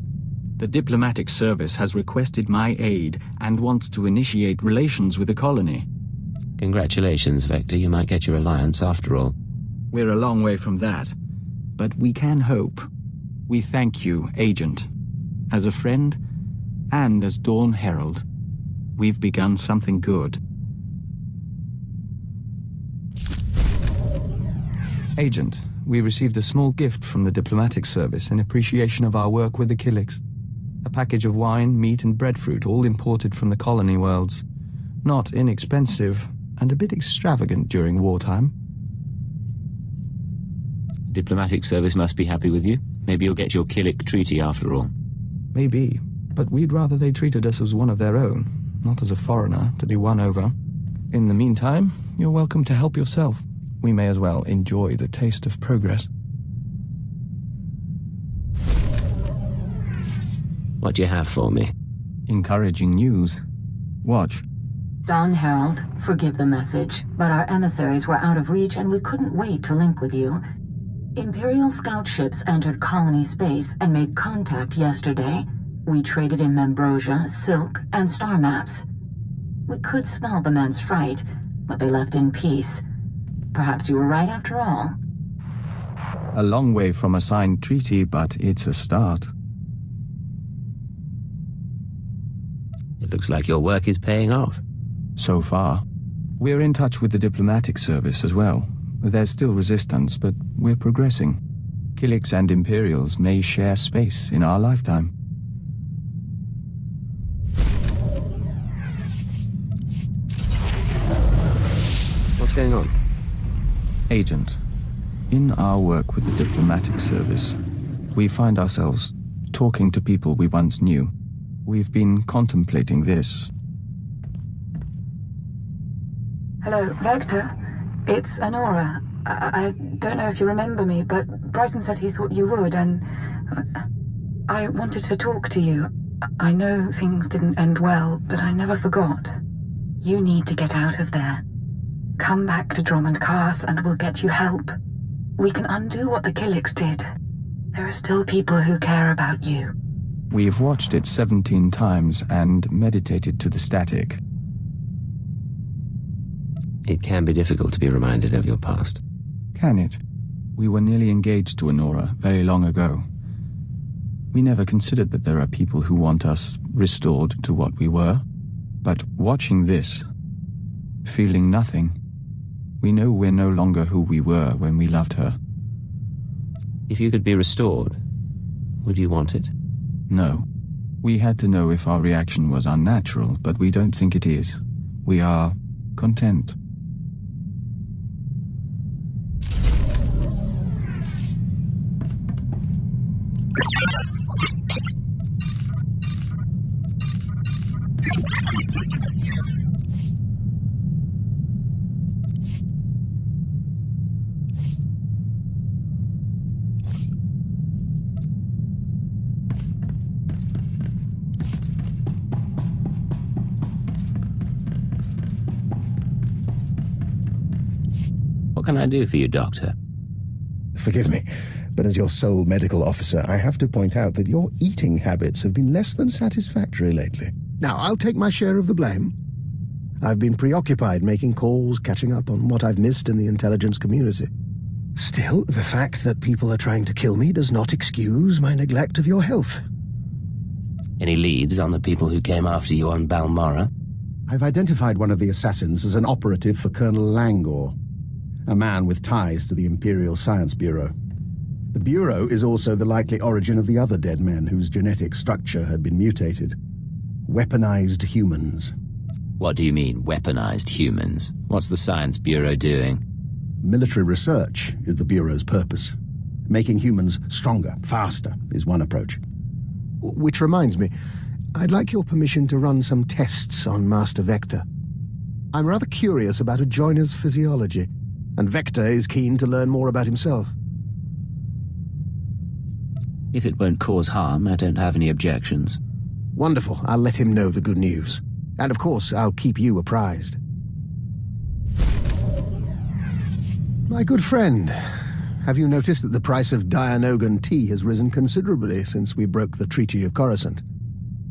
The diplomatic service has requested my aid and wants to initiate relations with the colony.
Congratulations, Vector. You might get your alliance after all.
We're a long way from that, but we can hope. We thank you, Agent. As a friend, and as Dawn Herald, we've begun something good. Agent, we received a small gift from the diplomatic service in appreciation of our work with the Killiks. A package of wine, meat, and breadfruit, all imported from the colony worlds. Not inexpensive, and a bit extravagant during wartime.
Diplomatic service must be happy with you. Maybe you'll get your Killik treaty after all.
Maybe, but we'd rather they treated us as one of their own, not as a foreigner to be won over. In the meantime, you're welcome to help yourself. We may as well enjoy the taste of progress.
What do you have for me?
Encouraging news. Watch.
Dawn Herald, forgive the message, but our emissaries were out of reach and we couldn't wait to link with you. Imperial scout ships entered colony space and made contact yesterday. We traded in Membrosia, silk, and star maps. We could smell the men's fright, but they left in peace. Perhaps you were right after all.
A long way from a signed treaty, but it's a start.
It looks like your work is paying off.
So far. We're in touch with the diplomatic service as well. There's still resistance, but we're progressing. Killiks and Imperials may share space in our lifetime.
What's going on?
Agent, in our work with the diplomatic service, we find ourselves talking to people we once knew. We've been contemplating this.
Hello, Vector. It's Honora. I don't know if you remember me, but Bryson said he thought you would, and I wanted to talk to you. I know things didn't end well, but I never forgot. You need to get out of there. Come back to Drummond Cast and we'll get you help. We can undo what the Killiks did. There are still people who care about you.
We've watched it 17 times and meditated to the static.
It can be difficult to be reminded of your past.
Can it? We were nearly engaged to Honora very long ago. We never considered that there are people who want us restored to what we were. But watching this, feeling nothing, we know we're no longer who we were when we loved her.
If you could be restored, would you want it?
No. We had to know if our reaction was unnatural, but we don't think it is. We are content.
What can I do for you, Doctor?
Forgive me, but as your sole medical officer, I have to point out that your eating habits have been less than satisfactory lately. Now, I'll take my share of the blame. I've been preoccupied making calls, catching up on what I've missed in the intelligence community. Still, the fact that people are trying to kill me does not excuse my neglect of your health.
Any leads on the people who came after you on Balmorra?
I've identified one of the assassins as an operative for Colonel Langor, a man with ties to the Imperial Science Bureau. The Bureau is also the likely origin of the other dead men whose genetic structure had been mutated. Weaponized humans.
What do you mean, weaponized humans? What's the Science Bureau doing?
Military research is the Bureau's purpose. Making humans stronger, faster, is one approach. Which reminds me, I'd like your permission to run some tests on Master Vector. I'm rather curious about a joiner's physiology, and Vector is keen to learn more about himself.
If it won't cause harm, I don't have any objections.
Wonderful. I'll let him know the good news. And of course, I'll keep you apprised. My good friend, have you noticed that the price of Dianogan tea has risen considerably since we broke the Treaty of Coruscant?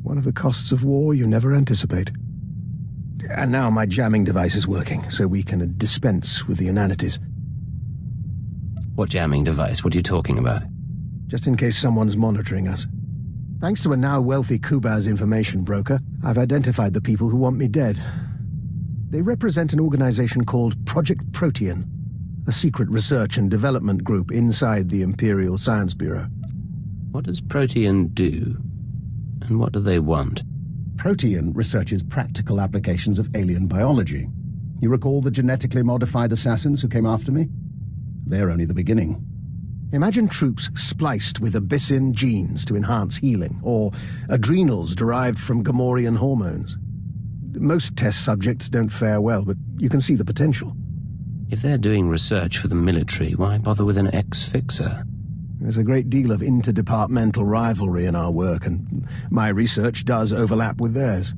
One of the costs of war you never anticipate. And now my jamming device is working, so we can dispense with the inanities.
What jamming device? What are you talking about?
Just in case someone's monitoring us. Thanks to a now wealthy Kubaz information broker, I've identified the people who want me dead. They represent an organization called Project Protean, a secret research and development group inside the Imperial Science Bureau.
What does Protean do? And what do they want?
Protean researches practical applications of alien biology. You recall the genetically modified assassins who came after me? They're only the beginning. Imagine troops spliced with Abyssin genes to enhance healing, or adrenals derived from Gamorrean hormones. Most test subjects don't fare well, but you can see the potential.
If they're doing research for the military, why bother with an ex-fixer?
There's a great deal of interdepartmental rivalry in our work, and my research does overlap with theirs.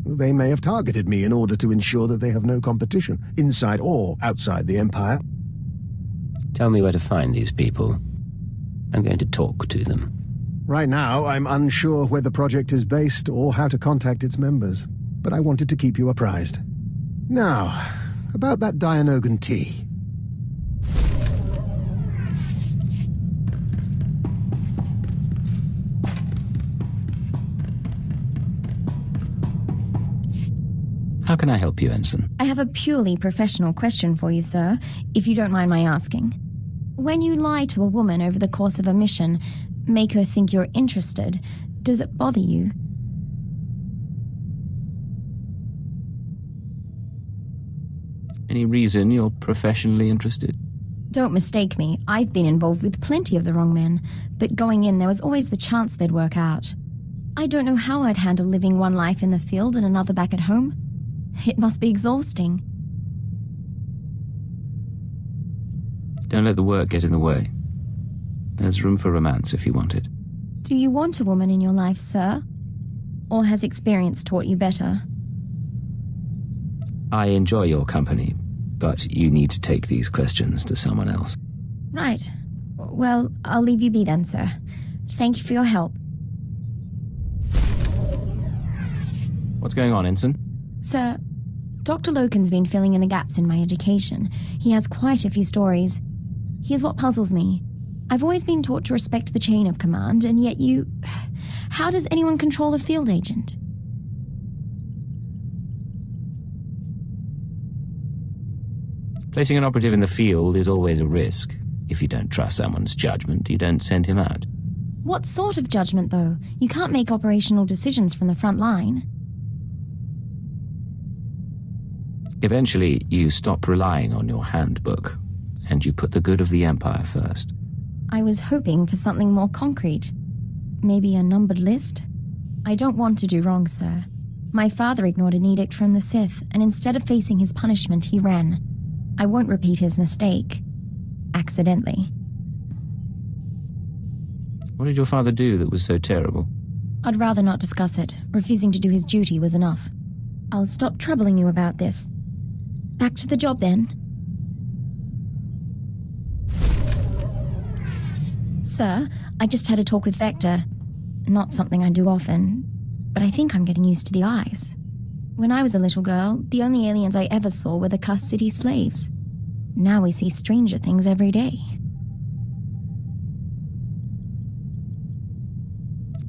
They may have targeted me in order to ensure that they have no competition, inside or outside the Empire.
Tell me where to find these people. I'm going to talk to them.
Right now, I'm unsure where the project is based or how to contact its members, but I wanted to keep you apprised. Now, about that Dianogan tea.
How can I help you, Ensign?
I have a purely professional question for you, sir, if you don't mind my asking. When you lie to a woman over the course of a mission, make her think you're interested, does it bother you?
Any reason you're professionally interested?
Don't mistake me, I've been involved with plenty of the wrong men, but going in there was always the chance they'd work out. I don't know how I'd handle living one life in the field and another back at home. It must be exhausting.
Don't let the work get in the way. There's room for romance if you want it.
Do you want a woman in your life, sir? Or has experience taught you better?
I enjoy your company, but you need to take these questions to someone else.
Right. Well, I'll leave you be then, sir. Thank you for your help.
What's going on, Ensign?
Sir, Dr. Loken's been filling in the gaps in my education. He has quite a few stories. Here's what puzzles me. I've always been taught to respect the chain of command, and yet you... How does anyone control a field agent?
Placing an operative in the field is always a risk. If you don't trust someone's judgment, you don't send him out.
What sort of judgment, though? You can't make operational decisions from the front line.
Eventually, you stop relying on your handbook, and you put the good of the Empire first.
I was hoping for something more concrete. Maybe a numbered list? I don't want to do wrong, sir. My father ignored an edict from the Sith, and instead of facing his punishment, he ran. I won't repeat his mistake. Accidentally.
What did your father do that was so terrible?
I'd rather not discuss it. Refusing to do his duty was enough. I'll stop troubling you about this. Back to the job, then. Sir, I just had a talk with Vector. Not something I do often, but I think I'm getting used to the eyes. When I was a little girl, the only aliens I ever saw were the Cuss City slaves. Now we see stranger things every day.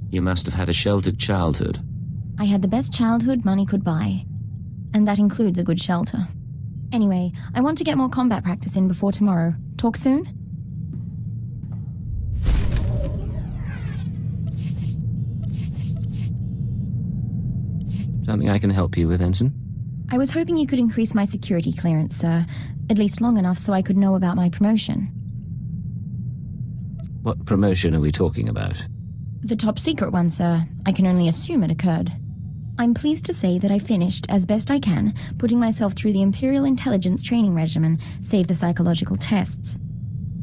You must have had a sheltered childhood.
I had the best childhood money could buy. And that includes a good shelter. Anyway, I want to get more combat practice in before tomorrow. Talk soon?
Something I can help you with, Ensign?
I was hoping you could increase my security clearance, sir. At least long enough so I could know about my promotion.
What promotion are we talking about?
The top secret one, sir. I can only assume it occurred. I'm pleased to say that I finished, as best I can, putting myself through the Imperial intelligence training regimen, save the psychological tests.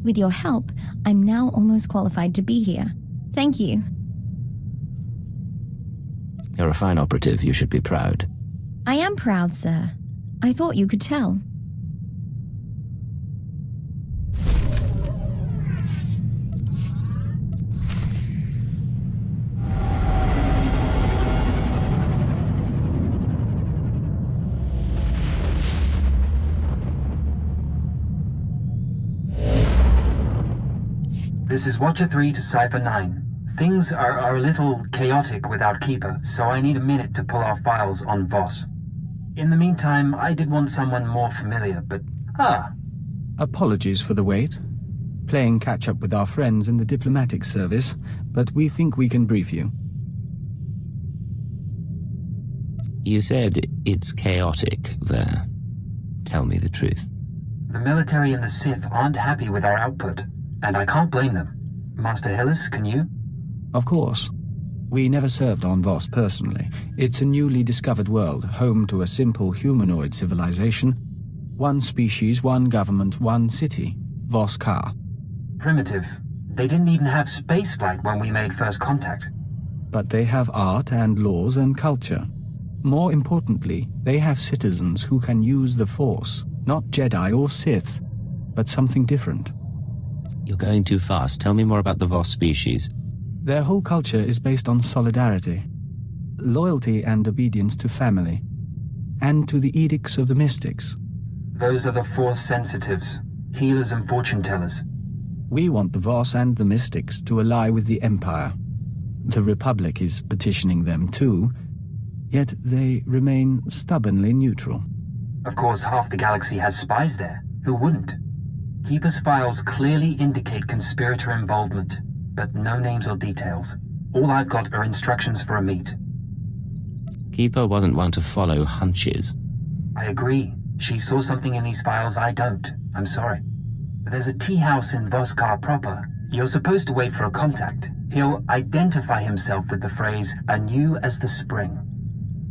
With your help, I'm now almost qualified to be here. Thank you.
You're a fine operative. You should be proud.
I am proud, sir. I thought you could tell.
This is Watcher 3 to Cypher 9. Things are a little chaotic without Keeper, so I need a minute to pull our files on Voss. In the meantime, I did want someone more familiar, but...
Apologies for the wait. Playing catch-up with our friends in the diplomatic service, but we think we can brief you.
You said it's chaotic there. Tell me the truth.
The military and the Sith aren't happy with our output, and I can't blame them. Master Hillis, can you?
Of course. We never served on Voss personally. It's a newly discovered world, home to a simple humanoid civilization. One species, one government, one city. Voss Ka.
Primitive. They didn't even have spaceflight when we made first contact.
But they have art and laws and culture. More importantly, they have citizens who can use the Force. Not Jedi or Sith, but something different.
You're going too fast. Tell me more about the Voss species.
Their whole culture is based on solidarity, loyalty and obedience to family, and to the edicts of the mystics.
Those are the Force sensitives, healers and fortune tellers.
We want the Voss and the mystics to ally with the Empire. The Republic is petitioning them too, yet they remain stubbornly neutral.
Of course, half the galaxy has spies there. Who wouldn't? Keeper's files clearly indicate conspirator involvement, but no names or details. All I've got are instructions for a meet.
Keeper wasn't one to follow hunches.
I agree. She saw something in these files I don't. I'm sorry. There's a tea house in Voskar proper. You're supposed to wait for a contact. He'll identify himself with the phrase, anew as the spring.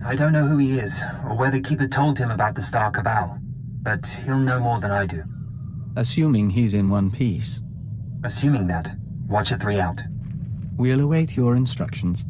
I don't know who he is, or whether Keeper told him about the Star Cabal, but he'll know more than I do.
Assuming he's in one piece.
Assuming that, Watcher 3 out.
We'll await your instructions.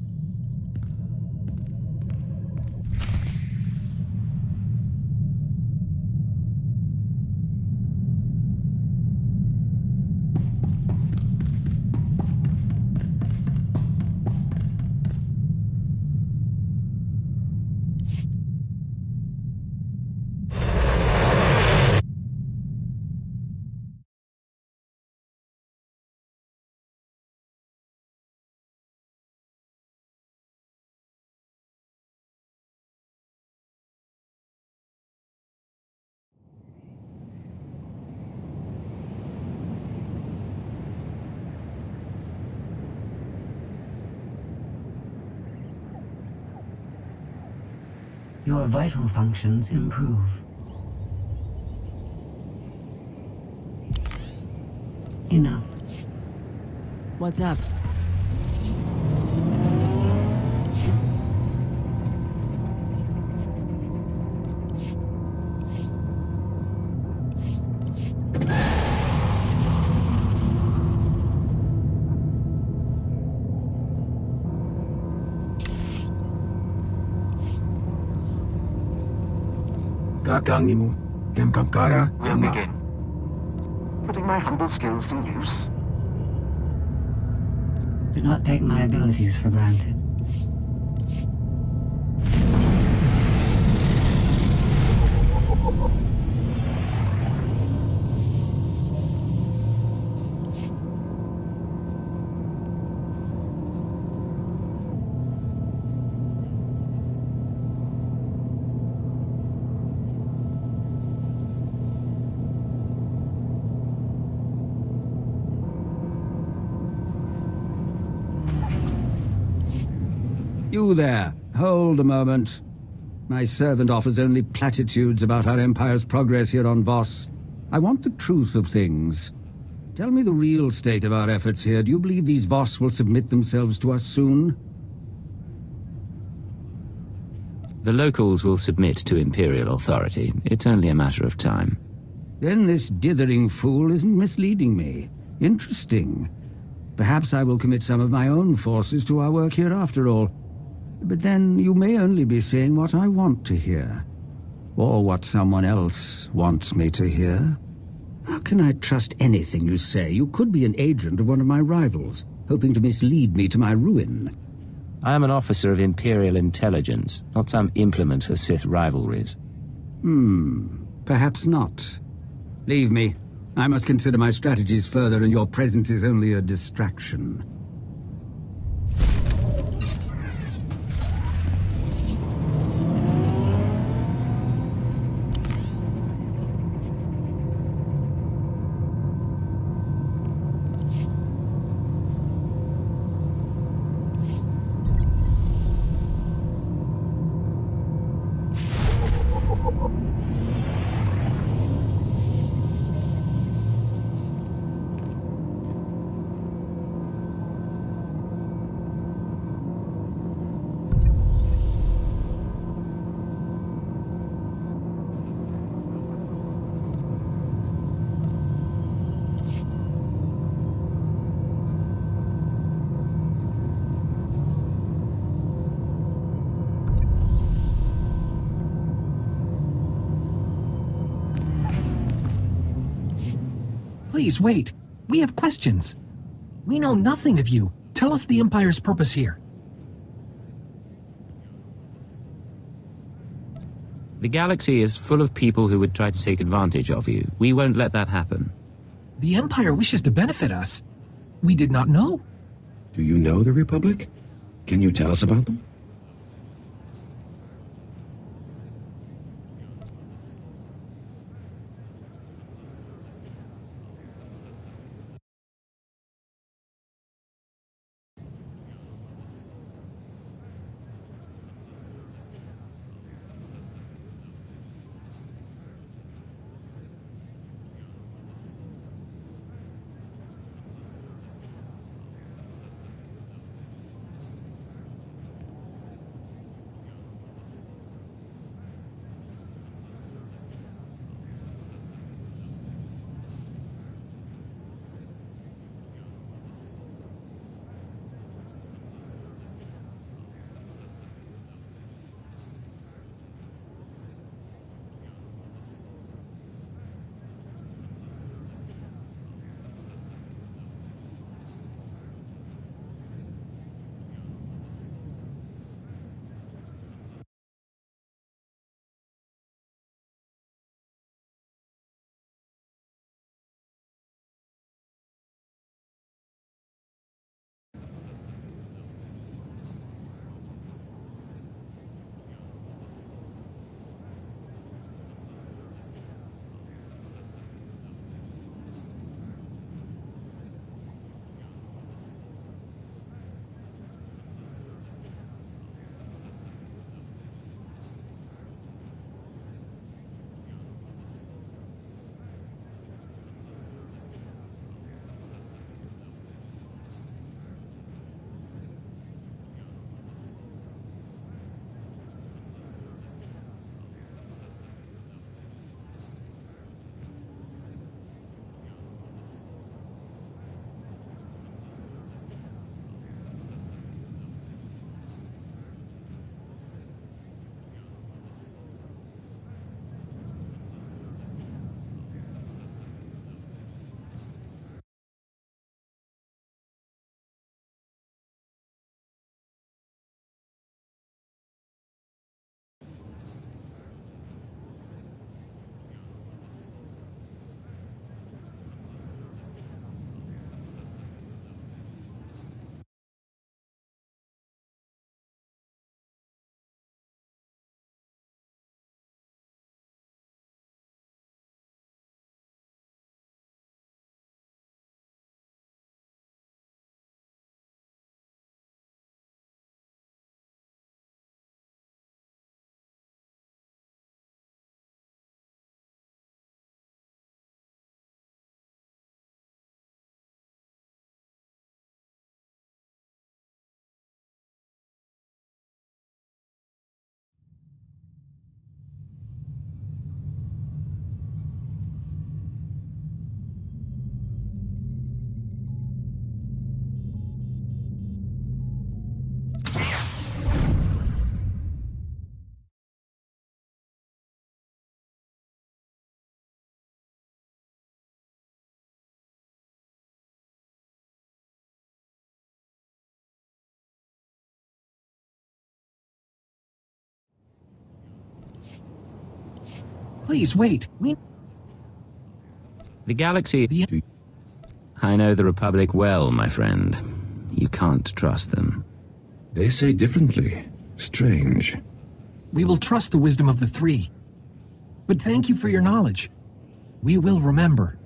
Your vital functions improve. Enough.
What's up?
We'll begin. Putting my humble skills to use.
Do not take my abilities for granted.
You there, hold a moment. My servant offers only platitudes about our Empire's progress here on Voss. I want the truth of things. Tell me the real state of our efforts here. Do you believe these Voss will submit themselves to us soon?
The locals will submit to Imperial authority. It's only a matter of time.
Then this dithering fool isn't misleading me. Interesting. Perhaps I will commit some of my own forces to our work here after all. But then you may only be saying what I want to hear. Or what someone else wants me to hear. How can I trust anything you say? You could be an agent of one of my rivals, hoping to mislead me to my ruin.
I am an officer of Imperial intelligence, not some implement for Sith rivalries.
Perhaps not. Leave me. I must consider my strategies further, and your presence is only a distraction.
Please, wait. We have questions. We know nothing of you. Tell us the Empire's purpose here.
The galaxy is full of people who would try to take advantage of you. We won't let that happen.
The Empire wishes to benefit us. We did not know.
Do you know the Republic? Can you tell us about them?
Please, wait.
The galaxy... I know the Republic well, my friend. You can't trust them.
They say differently. Strange.
We will trust the wisdom of the three. But thank you for your knowledge. We will remember.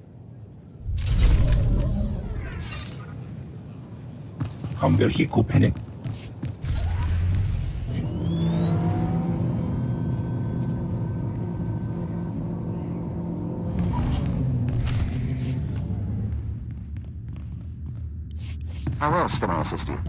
How else can I assist you?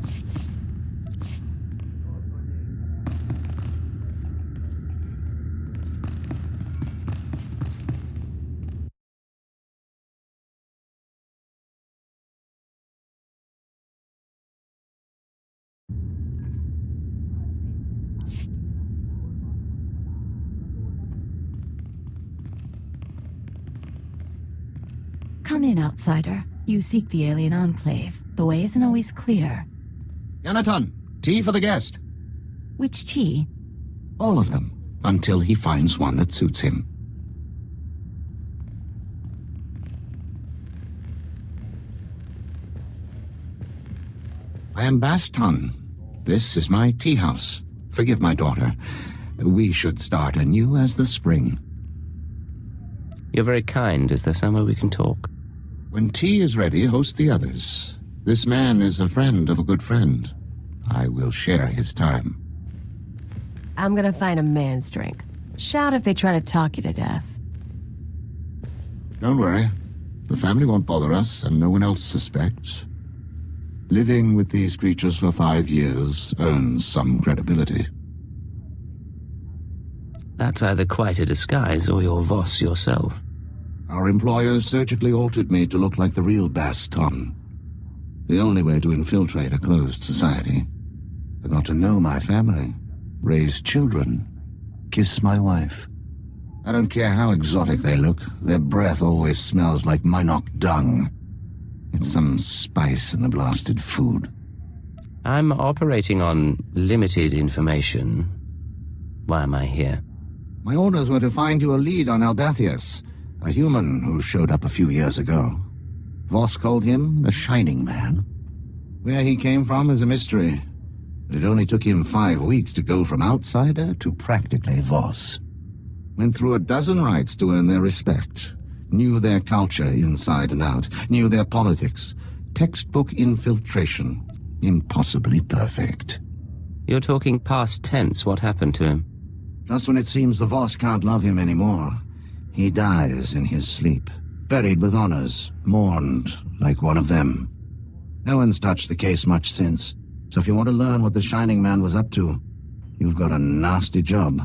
Come in, outsider. You seek the alien enclave. The way isn't always clear.
Yanaton, tea for the guest.
Which tea?
All of them, until he finds one that suits him. I am Baston. This is my tea house. Forgive my daughter. We should start anew as the spring.
You're very kind. Is there somewhere we can talk?
When tea is ready, host the others. This man is a friend of a good friend. I will share his time.
I'm gonna find a man's drink. Shout if they try to talk you to death.
Don't worry. The family won't bother us, and no one else suspects. Living with these creatures for 5 years earns some credibility.
That's either quite a disguise or you're Voss yourself.
Our employers surgically altered me to look like the real Baston. The only way to infiltrate a closed society. I got to know my family, raise children, kiss my wife. I don't care how exotic they look, their breath always smells like Minok dung. It's some spice in the blasted food.
I'm operating on limited information. Why am I here?
My orders were to find you a lead on Albathius, a human who showed up a few years ago. Voss called him the Shining Man. Where he came from is a mystery, but it only took him 5 weeks to go from outsider to practically Voss. Went through a dozen rites to earn their respect. Knew their culture inside and out. Knew their politics. Textbook infiltration. Impossibly perfect.
You're talking past tense. What happened to him?
Just when it seems the Voss can't love him anymore, he dies in his sleep. Buried with honors. Mourned like one of them. No one's touched the case much since. So if you want to learn what the Shining Man was up to, you've got a nasty job.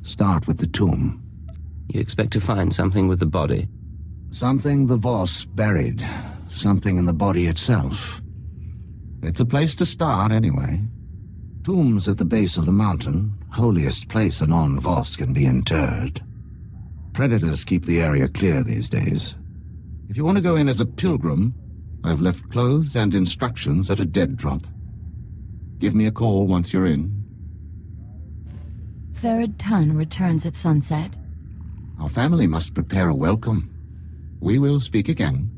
Start with the tomb.
You expect to find something with the body?
Something the Voss buried. Something in the body itself. It's a place to start, anyway. Tombs at the base of the mountain, holiest place a non-Voss can be interred. Predators keep the area clear these days. If you want to go in as a pilgrim, I've left clothes and instructions at a dead drop. Give me a call once you're in.
Third ton returns at sunset.
Our family must prepare a welcome. We will speak again.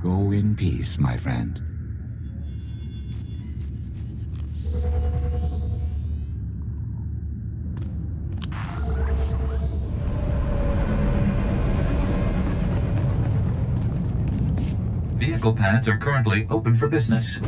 Go in peace, my friend.
Vehicle pads are currently open for business.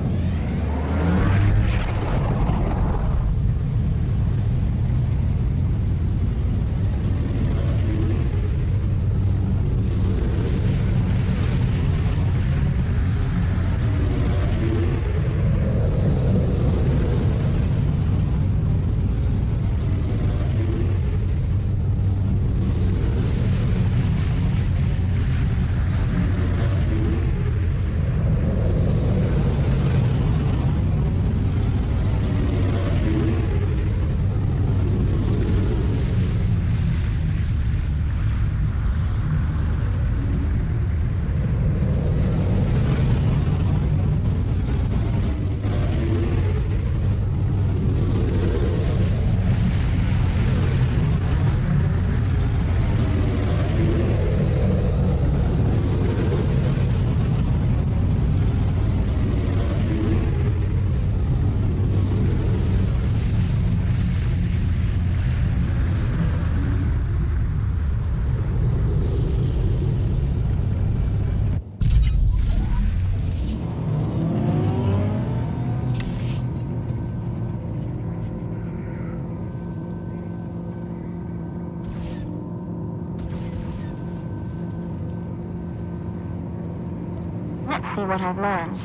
Let's see what I've learned.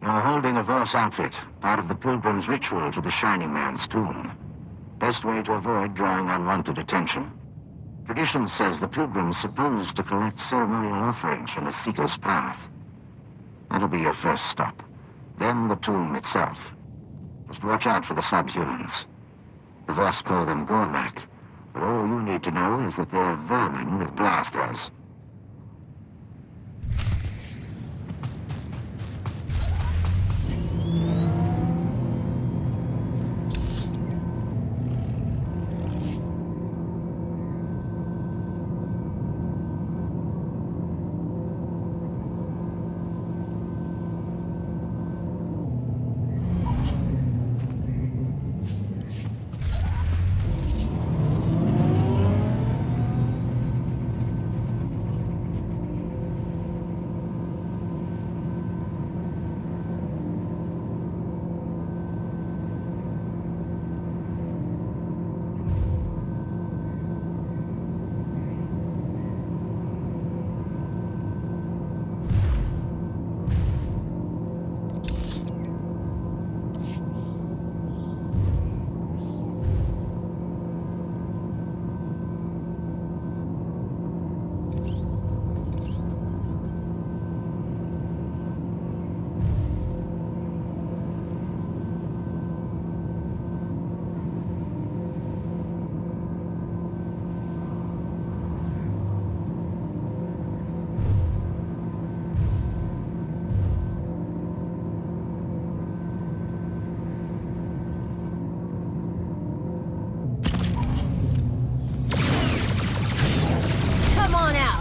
You're holding a Voss outfit, part of the pilgrim's ritual to the Shining Man's tomb. Best way to avoid drawing unwanted attention. Tradition says the pilgrim's supposed to collect ceremonial offerings from the Seeker's path. That'll be your first stop. Then the tomb itself. Just watch out for the subhumans. The Voss call them Gormak, but all you need to know is that they're vermin with blasters.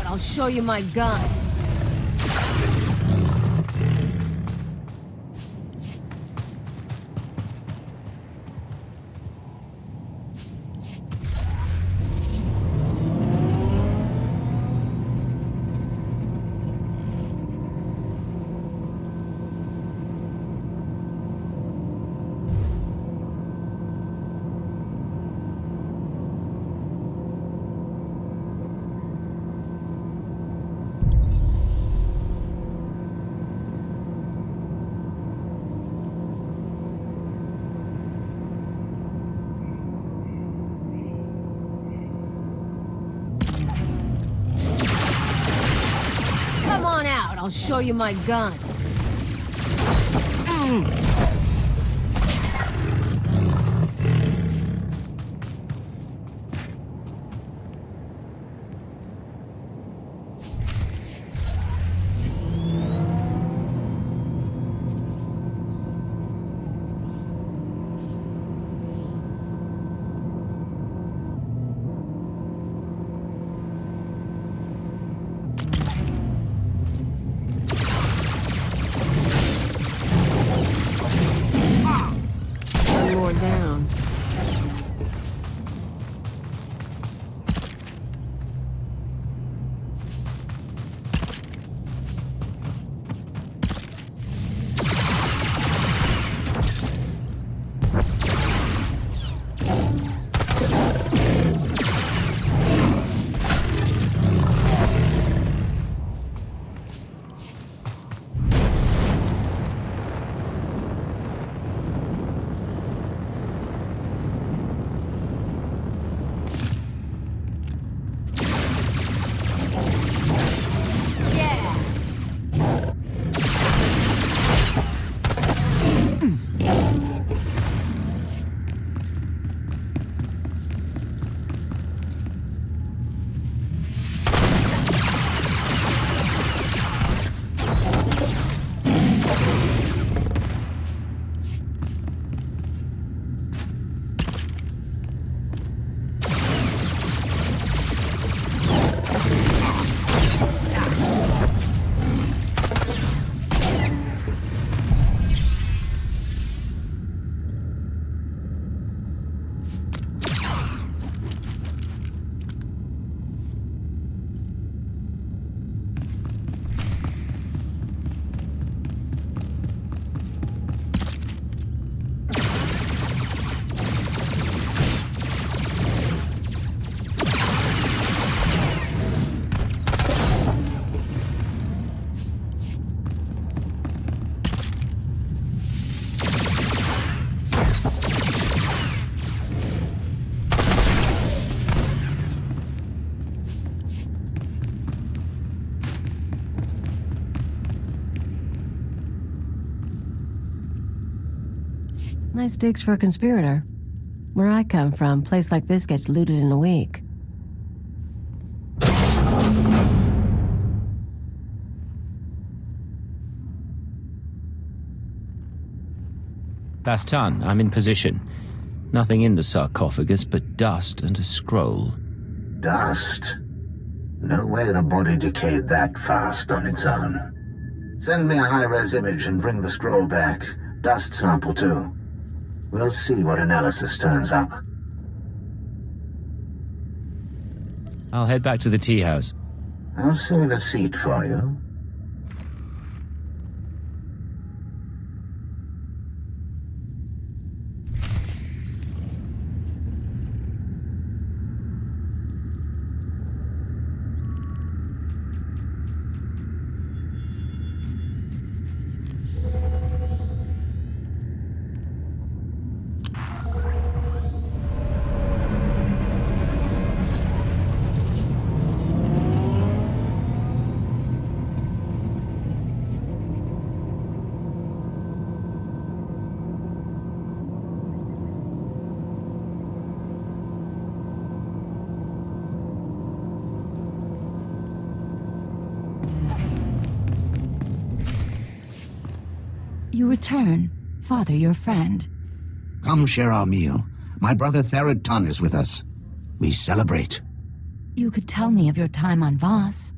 I'll show you my gun. I'll show you my gun. Down. High stakes for a conspirator. Where I come from, a place like this gets looted in a week.
Bastan, I'm in position. Nothing in the sarcophagus but dust and a scroll.
Dust? No way the body decayed that fast on its own. Send me a high-res image and bring the scroll back. Dust sample, too. We'll see what analysis turns up.
I'll head back to the tea house.
I'll save a seat for you.
You return. Father, your friend.
Come share our meal. My brother Therod Tun is with us. We celebrate.
You could tell me of your time on Voss.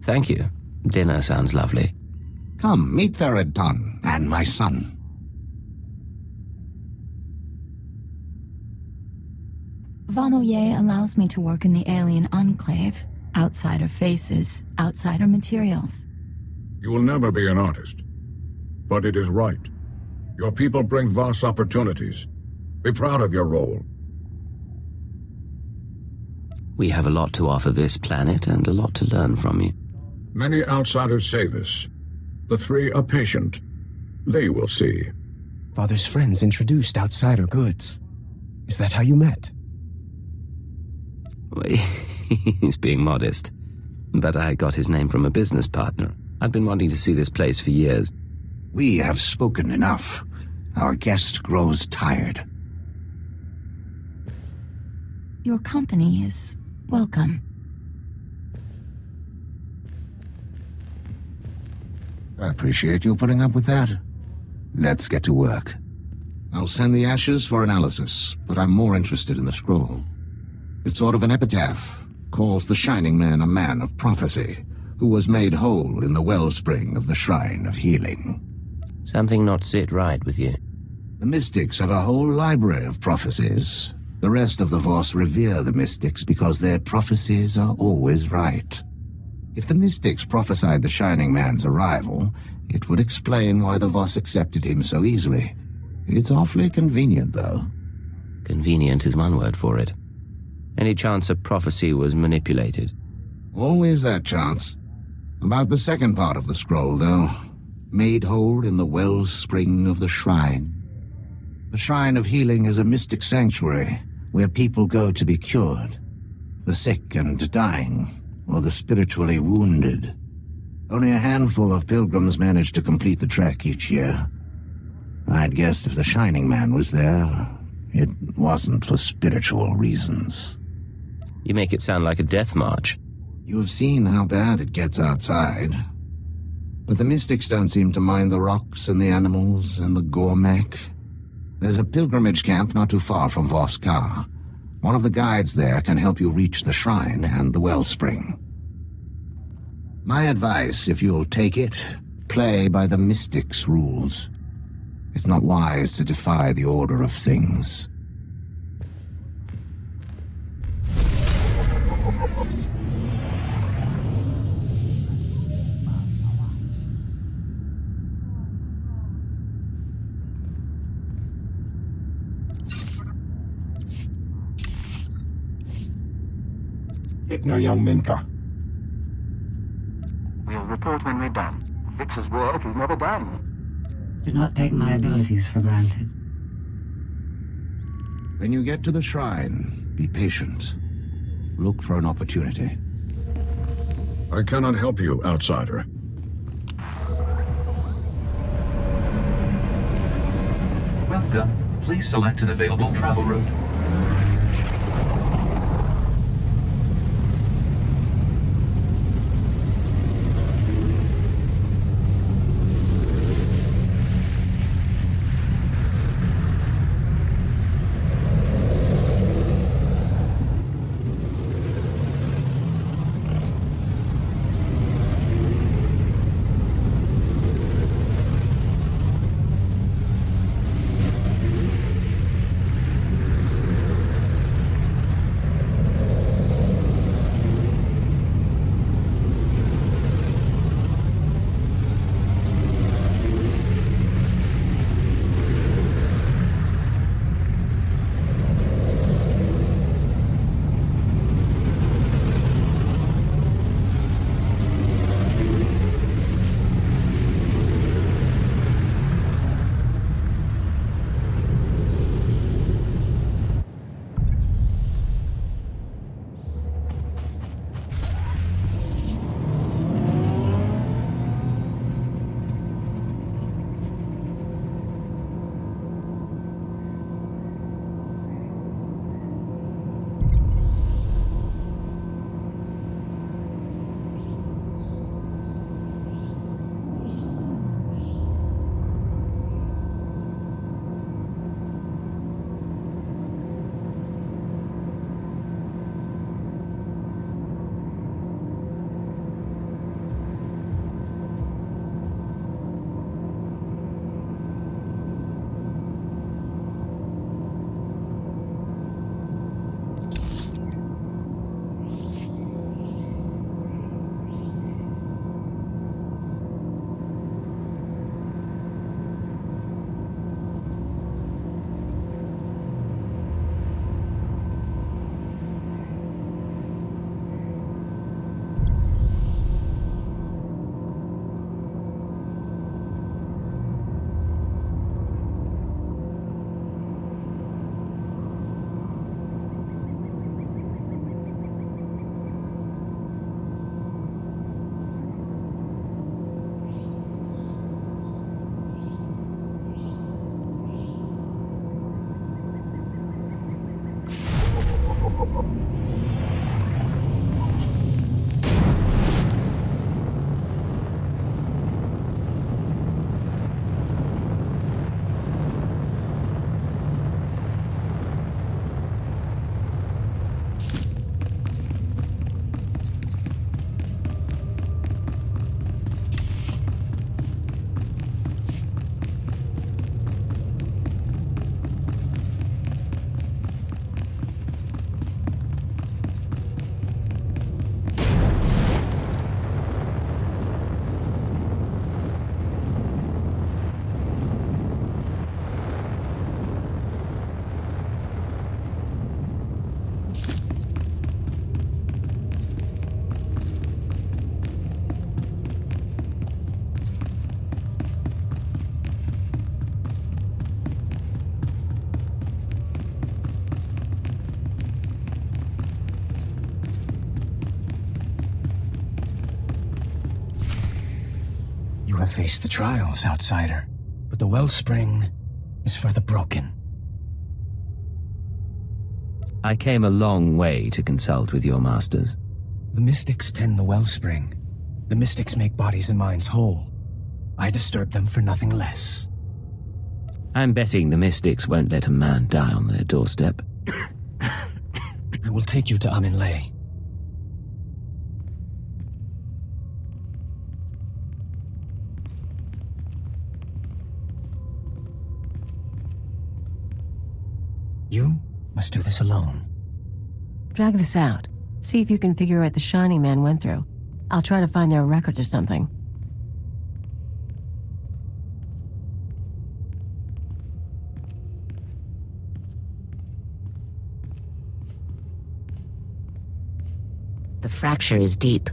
Thank you. Dinner sounds lovely.
Come, meet Therod Tun and my son.
Vamoye allows me to work in the alien enclave. Outsider faces, outsider materials.
You will never be an artist. But it is right. Your people bring vast opportunities. Be proud of your role.
We have a lot to offer this planet and a lot to learn from you.
Many outsiders say this. The three are patient. They will see.
Father's friends introduced outsider goods. Is that how you met?
He's being modest. But I got his name from a business partner. I've been wanting to see this place for years.
We have spoken enough. Our guest grows tired.
Your company is welcome.
I appreciate you putting up with that. Let's get to work. I'll send the ashes for analysis, but I'm more interested in the scroll. It's sort of an epitaph. Calls the Shining Man a man of prophecy, who was made whole in the wellspring of the Shrine of Healing.
Something not sit right with you.
The Mystics have a whole library of prophecies. The rest of the Voss revere the Mystics because their prophecies are always right. If the Mystics prophesied the Shining Man's arrival, it would explain why the Voss accepted him so easily. It's awfully convenient, though.
Convenient is one word for it. Any chance a prophecy was manipulated?
Always that chance. About the second part of the scroll, though. Made whole in the wellspring of the shrine. The Shrine of Healing is a mystic sanctuary where people go to be cured. The sick and dying, or the spiritually wounded. Only a handful of pilgrims manage to complete the trek each year. I'd guess if the Shining Man was there, it wasn't for spiritual reasons.
You make it sound like a death march.
You've seen how bad it gets outside. But the Mystics don't seem to mind the rocks and the animals and the Gormek. There's a pilgrimage camp not too far from Voskar. One of the guides there can help you reach the shrine and the wellspring. My advice, if you'll take it, play by the Mystics' rules. It's not wise to defy the order of things.
Young Minka.
We'll report when we're done. Vix's work is never done.
Do not take my abilities for granted.
When you get to the shrine, be patient. Look for an opportunity.
I cannot help you, outsider.
Doctor. Please select an available travel route.
You have faced the trials, outsider, but the wellspring is for the broken.
I came a long way to consult with your masters.
The mystics tend the wellspring. The mystics make bodies and minds whole. I disturb them for nothing less.
I'm betting the mystics won't let a man die on their doorstep.
I will take you to Aminlay. You must do this alone.
Drag this out. See if you can figure out what the Shining Man went through. I'll try to find their records or something.
The fracture is deep.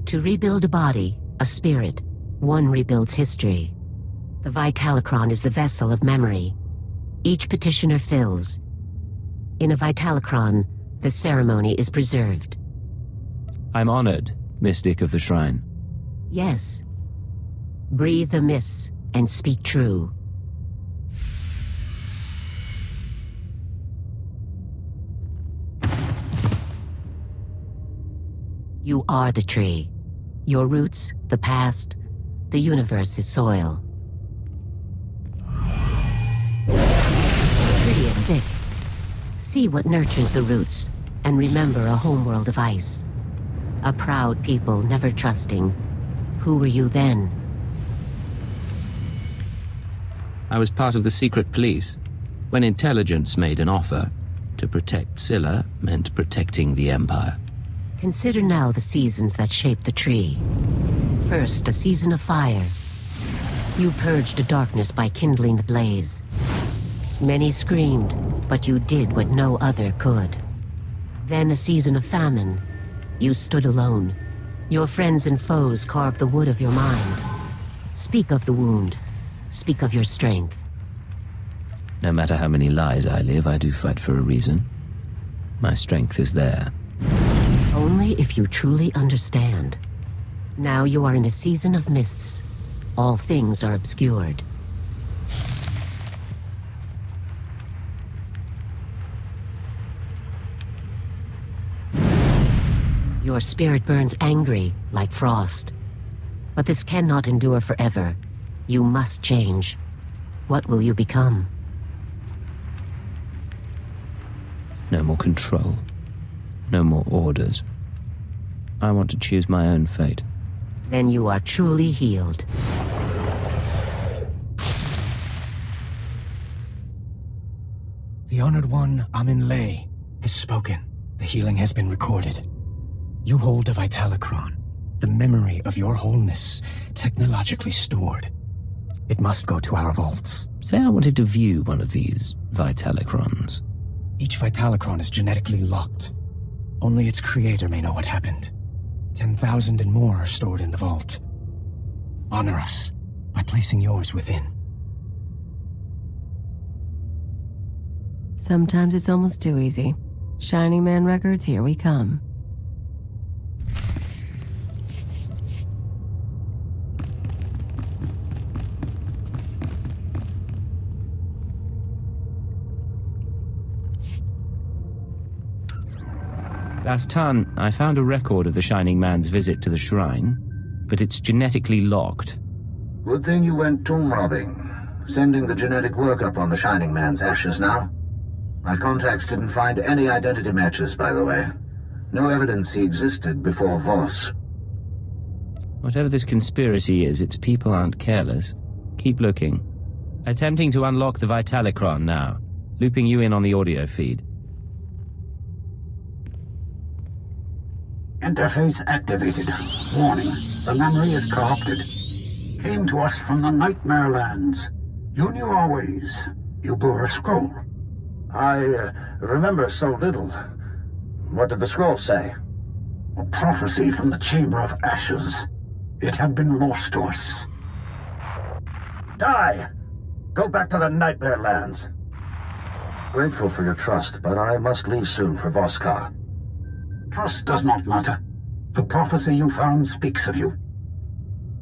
To rebuild a body, a spirit, one rebuilds history. The Vitalocron is the vessel of memory. Each petitioner fills. In a Vitalocron, the ceremony is preserved.
I'm honored, Mystic of the Shrine.
Yes. Breathe the mists and speak true. You are the tree. Your roots, the past, the universe is soil. The tree is sick. See what nurtures the roots, and remember a homeworld of ice. A proud people, never trusting. Who were you then?
I was part of the secret police. When intelligence made an offer, to protect Scylla meant protecting the Empire.
Consider now the seasons that shape the tree. First, a season of fire. You purged the darkness by kindling the blaze. Many screamed, but you did what no other could. Then a season of famine. You stood alone. Your friends and foes carved the wood of your mind. Speak of the wound. Speak of your strength.
No matter how many lies I live, I do fight for a reason. My strength is there.
Only if you truly understand. Now you are in a season of mists. All things are obscured. Your spirit burns angry, like frost. But this cannot endure forever. You must change. What will you become?
No more control. No more orders. I want to choose my own fate.
Then you are truly healed.
The Honored One, Amin Lay, has spoken. The healing has been recorded. You hold a Vitalocron, the memory of your wholeness, technologically stored. It must go to our vaults.
Say I wanted to view one of these Vitalocrons.
Each Vitalocron is genetically locked. Only its creator may know what happened. 10,000 and more are stored in the vault. Honor us by placing yours within.
Sometimes it's almost too easy. Shining Man Records, here we come.
Bastan, I found a record of the Shining Man's visit to the shrine, but it's genetically locked.
Good thing you went tomb robbing. Sending the genetic workup on the Shining Man's ashes now. My contacts didn't find any identity matches, by the way. No evidence he existed before Voss.
Whatever this conspiracy is, its people aren't careless. Keep looking. Attempting to unlock the Vitalocron now. Looping you in on the audio feed.
Interface activated. Warning, the memory is corrupted. Came to us from the Nightmare Lands. You knew our ways. You bore a scroll. I remember so little. What did the scroll say? A prophecy from the Chamber of Ashes. It had been lost to us. Die! Go back to the Nightmare Lands. Grateful for your trust, but I must leave soon for Voskar. Trust does not matter. The prophecy you found speaks of you.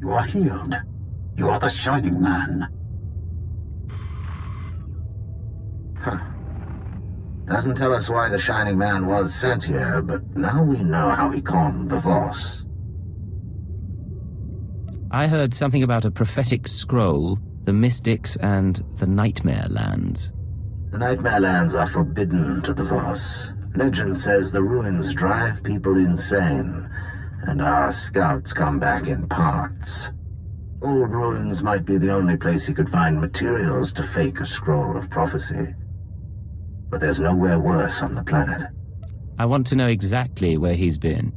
You are healed. You are the Shining Man.
Huh. Doesn't tell us why the Shining Man was sent here, but now we know how he calmed the Voss.
I heard something about a prophetic scroll, the Mystics, and the Nightmare Lands.
The Nightmare Lands are forbidden to the Voss. Legend says the ruins drive people insane, and our scouts come back in parts. Old ruins might be the only place he could find materials to fake a scroll of prophecy. But there's nowhere worse on the planet.
I want to know exactly where he's been.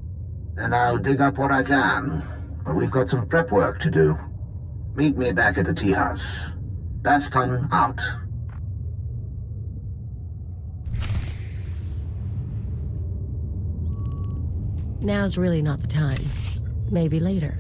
Then I'll dig up what I can, but we've got some prep work to do. Meet me back at the tea house. Baston out.
Now's really not the time. Maybe later.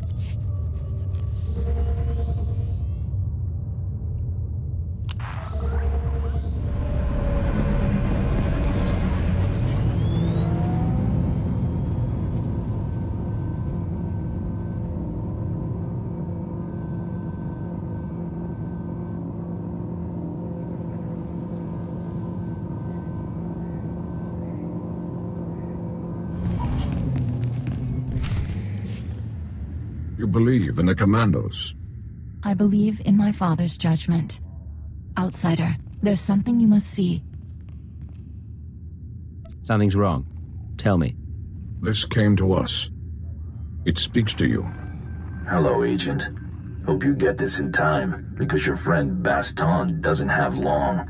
You believe in the commandos?
I believe in my father's judgment. Outsider, there's something you must see.
Something's wrong. Tell me.
This came to us. It speaks to you.
Hello, Agent. Hope you get this in time, because your friend Baston doesn't have long.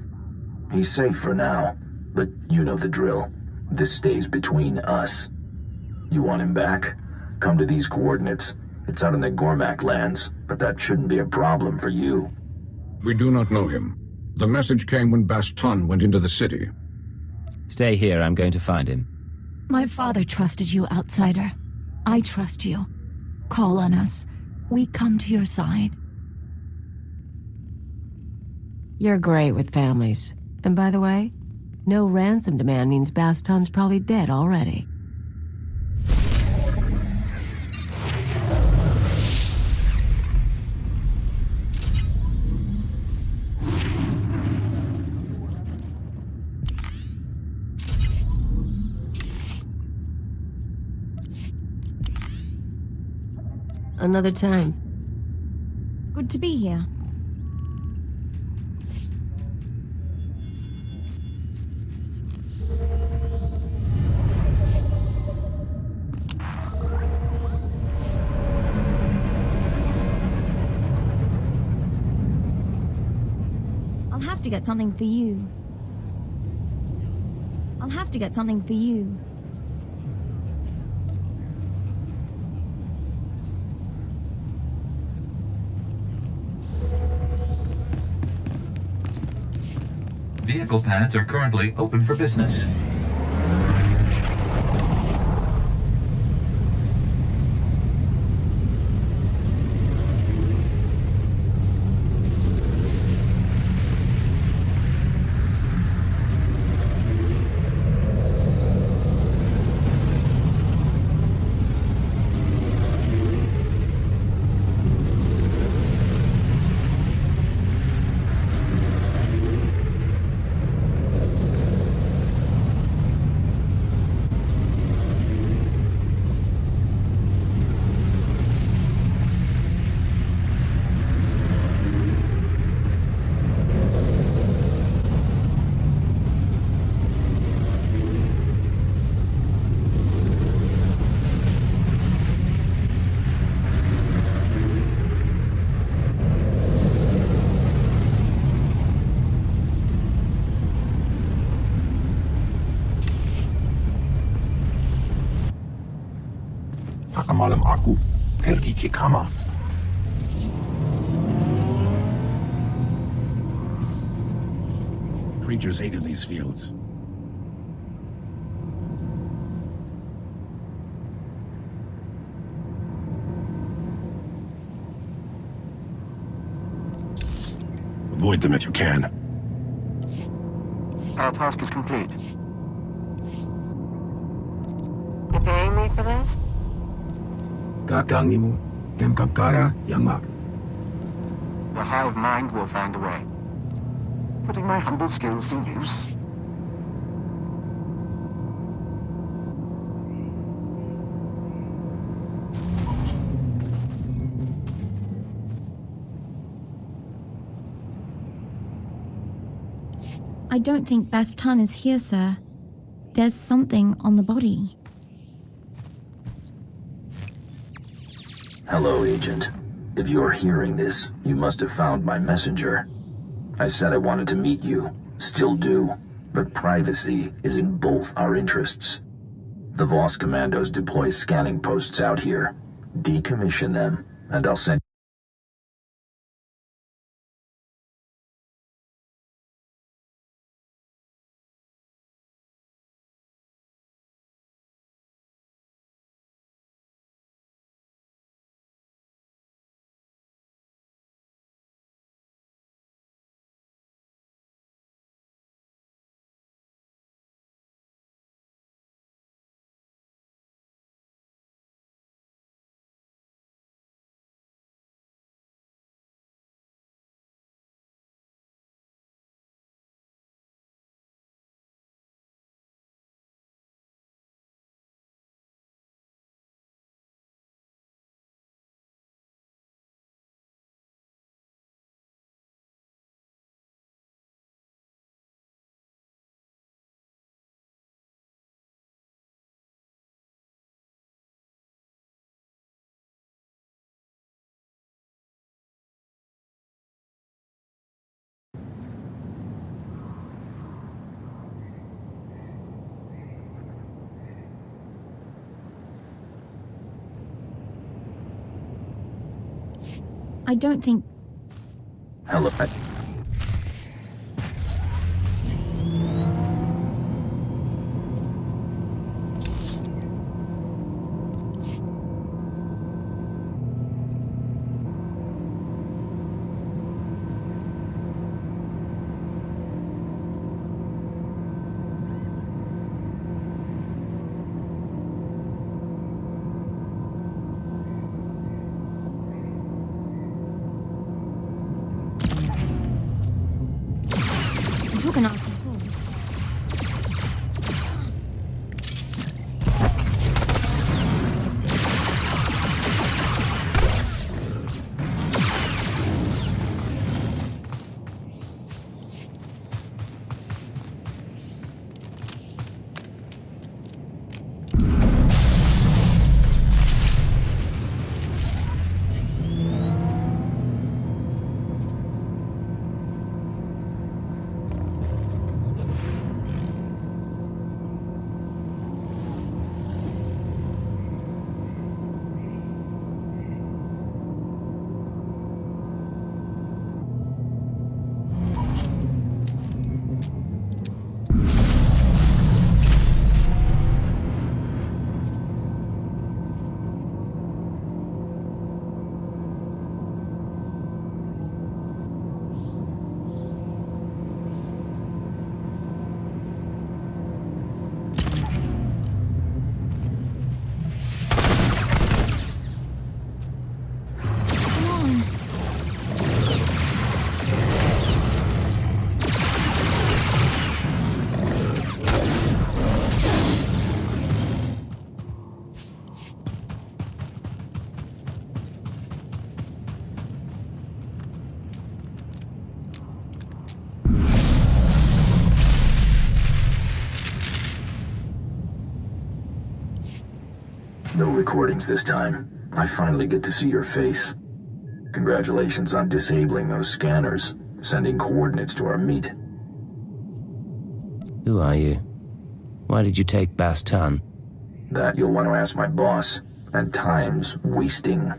He's safe for now, but you know the drill. This stays between us. You want him back? Come to these coordinates. It's out in the Gormak lands, but that shouldn't be a problem for you.
We do not know him. The message came when Baston went into the city.
Stay here, I'm going to find him.
My father trusted you, Outsider. I trust you. Call on us. We come to your side.
You're great with families. And by the way, no ransom demand means Baston's probably dead already. Another time.
Good to be here. I'll have to get something for you. I'll have to get something for you.
Vehicle pads are currently open for business.
Malam aku pergi ke kamar. Creatures ate in these fields. Avoid them if you can.
Our task is complete.
You paying me for this?
Kakangimu, Kemkapkara, Yamak.
The hive mind will find a way. Putting my humble skills to use.
I don't think Baston is here, sir. There's something on the body.
Hello, Agent. If you're hearing this, you must have found my messenger. I said I wanted to meet you. Still do. But privacy is in both our interests. The Voss commandos deploy scanning posts out here. Decommission them, and I'll send
I don't think...
Hello.
You can ask me. No recordings this time. I finally get to see your face. Congratulations on disabling those scanners, sending coordinates to our meet.
Who are you? Why did you take Bastan?
That you'll want to ask my boss. And time's wasting.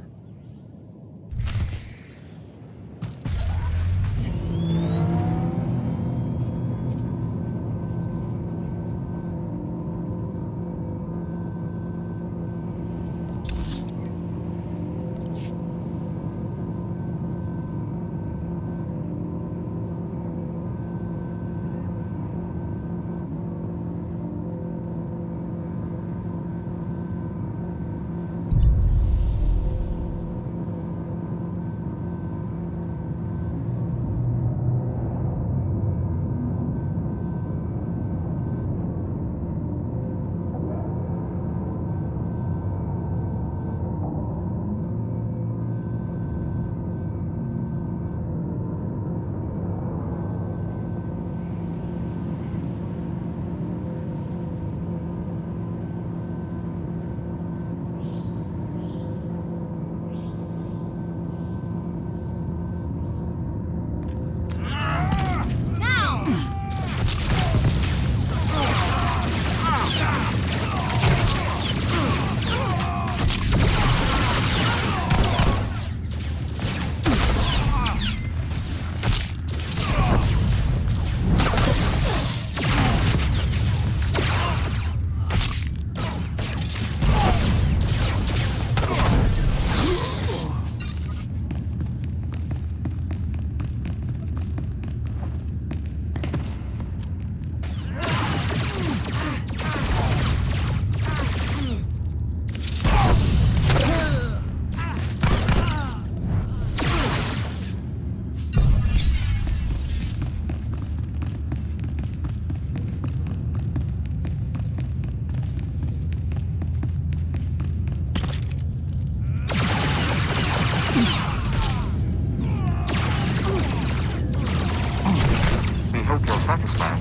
satisfied.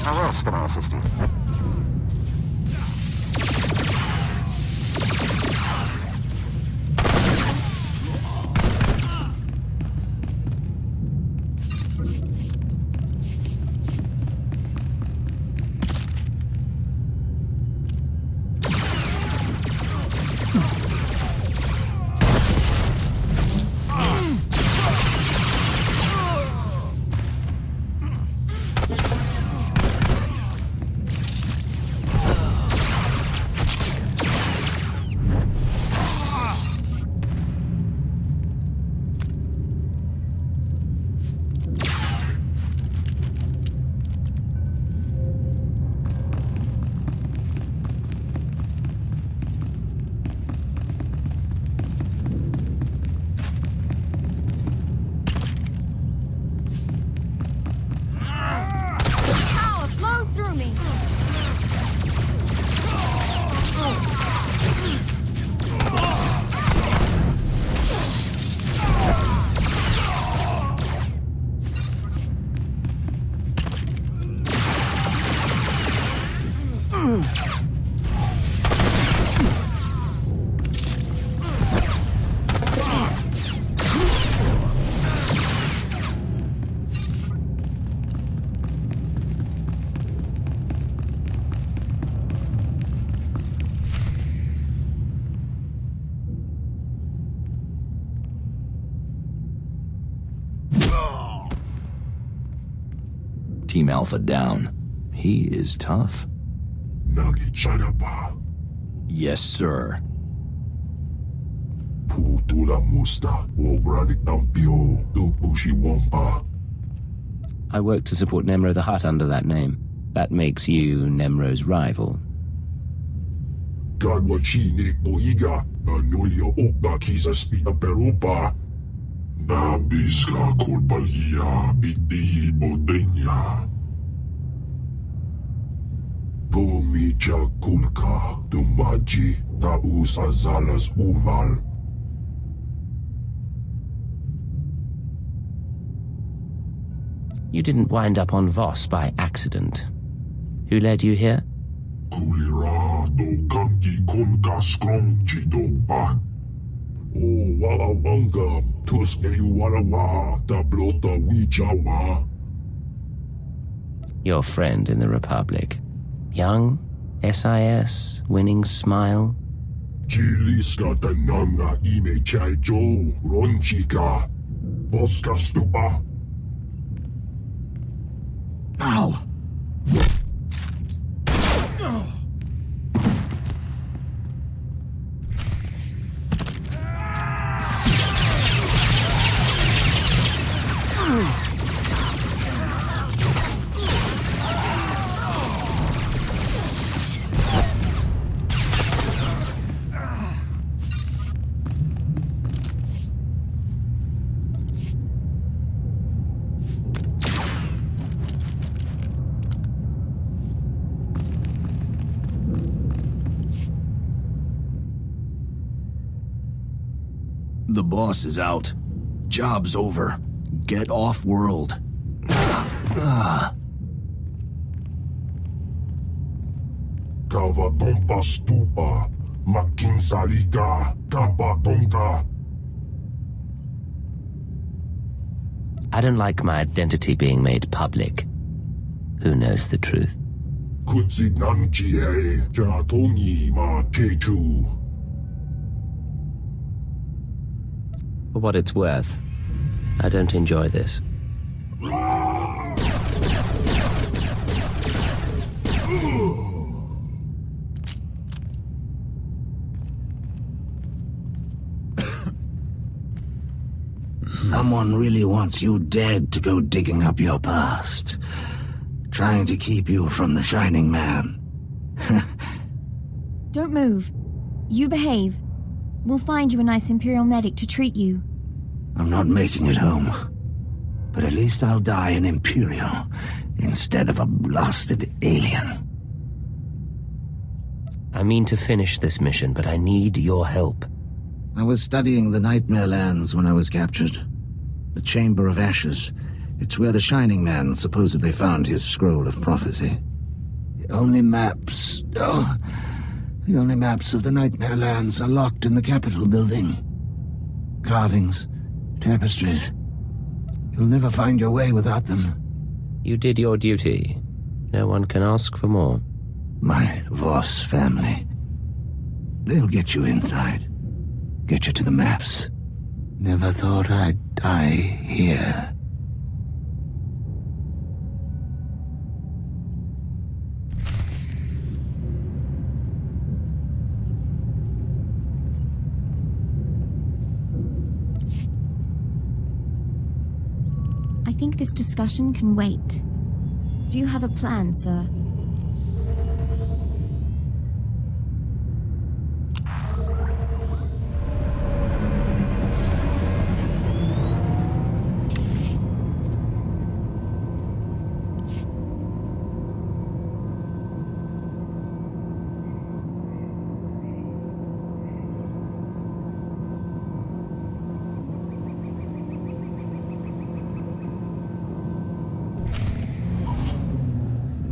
How else can I assist you?
Team Alpha down. He is tough.
Nagi Chanapa.
Yes, sir.
Putula Musta, Wobranik Tampio, Dupushi Wampa.
I work to support Nemro the Hutt under that name. That makes you Nemro's rival.
Gadwachine Boiga, Anulia Okba Kisa Spita Perupa. Nabiska Kulpalia, Biti Bodenya. Domicha Kulka, Dumaji, Taus Azalas Uval.
You didn't wind up on Voss by accident. Who led you here?
Kulira do kanki konka skrong chidopa. O wawanga, tuske warawa, da blota wichawa.
Your friend in the Republic. Young, SIS, winning smile.
Chiliska tananga ime chaijo, ronchika. Boska stupa.
Ow!
The boss is out. Job's over. Get off world.
Kavatompa stupa, Makinsalika, Kapatonka.
I don't like my identity being made public. Who knows the truth?
Kutsinanchie, Jatongi ma Kechu.
For what it's worth, I don't enjoy this.
Someone really wants you dead to go digging up your past. Trying to keep you from the Shining Man.
Don't move. You behave. We'll find you a nice Imperial medic to treat you.
I'm not making it home. But at least I'll die an Imperial instead of a blasted alien.
I mean to finish this mission, but I need your help.
I was studying the Nightmare Lands when I was captured. The Chamber of Ashes. It's where the Shining Man supposedly found his scroll of prophecy. The only maps of the Nightmare Lands are locked in the Capitol building. Carvings, tapestries. You'll never find your way without them.
You did your duty. No one can ask for more.
My Voss family. They'll get you inside. Get you to the maps. Never thought I'd die here.
I think this discussion can wait. Do you have a plan, sir?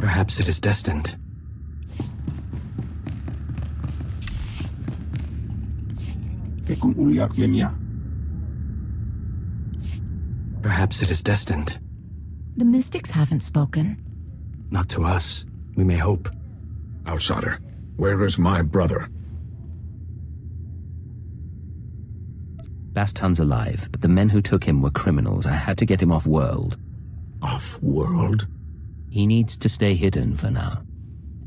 Perhaps it is destined. Perhaps it is destined.
The mystics haven't spoken.
Not to us. We may hope.
Outsider, where is my brother?
Baston's alive, but the men who took him were criminals. I had to get him off-world.
Off-world?
He needs to stay hidden for now.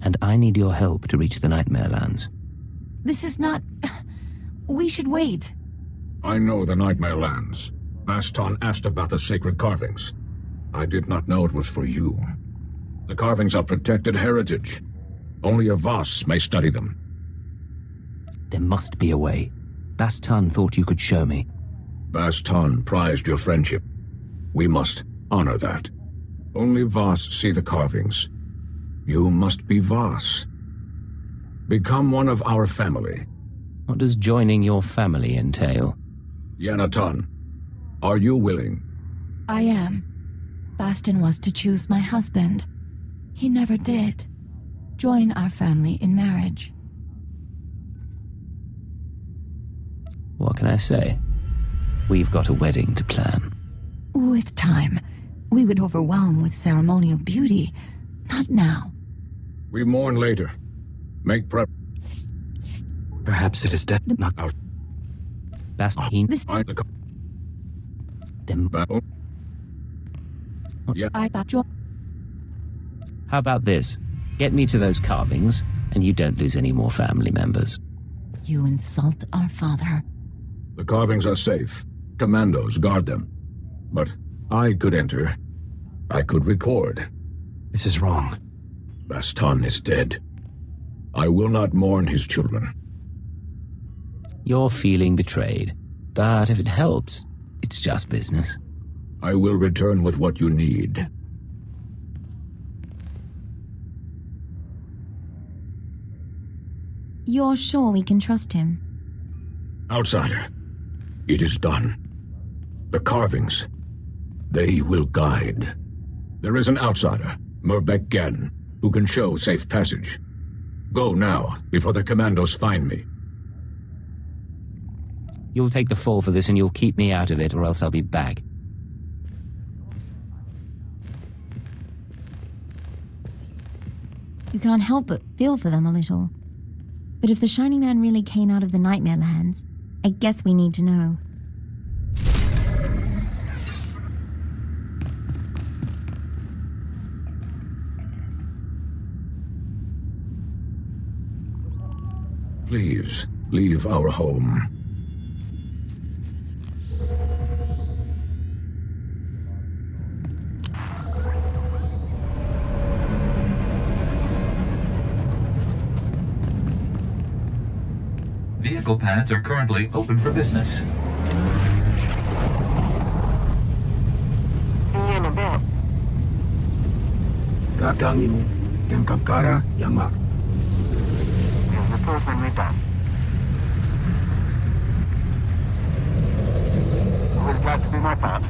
And I need your help to reach the Nightmare Lands.
This is not... We should wait.
I know the Nightmare Lands. Baston asked about the sacred carvings. I did not know it was for you. The carvings are protected heritage. Only a Voss may study them.
There must be a way. Baston thought you could show me.
Baston prized your friendship. We must honor that. Only Voss see the carvings. You must be Voss. Become one of our family.
What does joining your family entail?
Yanaton, are you willing?
I am. Baston was to choose my husband. He never did. Join our family in marriage.
What can I say? We've got a wedding to plan.
With time. We would overwhelm with ceremonial beauty. Not now.
We mourn later. Make prep.
Perhaps it is dead. Not out.
Baston.
Yeah.
How about this? Get me to those carvings, and you don't lose any more family members.
You insult our father.
The carvings are safe. Commandos guard them. But I could enter. I could record.
This is wrong.
Baston is dead. I will not mourn his children.
You're feeling betrayed. But if it helps, it's just business.
I will return with what you need.
You're sure we can trust him?
Outsider, it is done. The carvings, they will guide. There is an outsider, Murbek Gen, who can show safe passage. Go now, before the commandos find me.
You'll take the fall for this and you'll keep me out of it, or else I'll be back.
You can't help but feel for them a little. But if the Shining Man really came out of the Nightmare Lands, I guess we need to know.
Please, leave our home.
Vehicle pads are currently open for business.
See you in a bit.
Kakangin yang kakara yang mak.
We'll report when we're done. Always glad to do my part.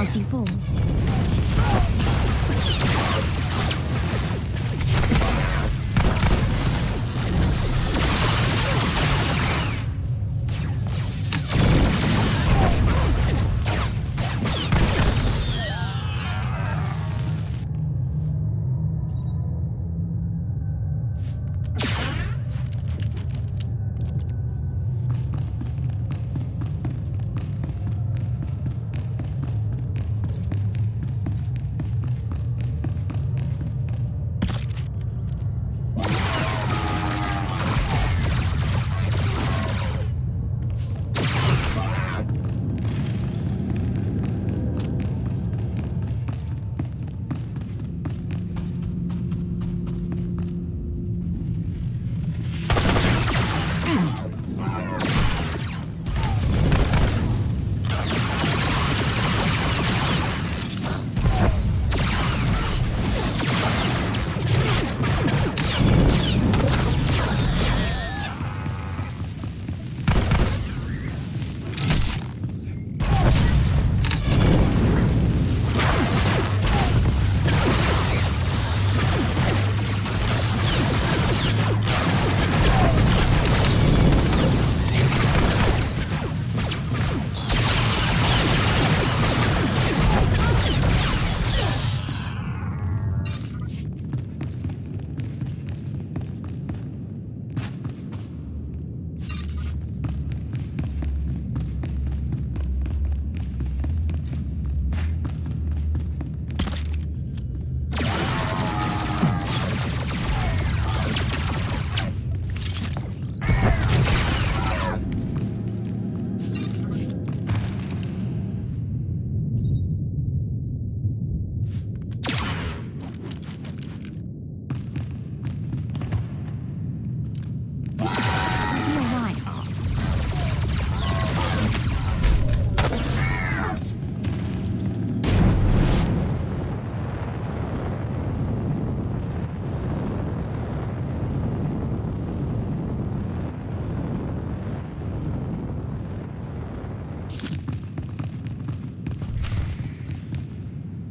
nasty fall.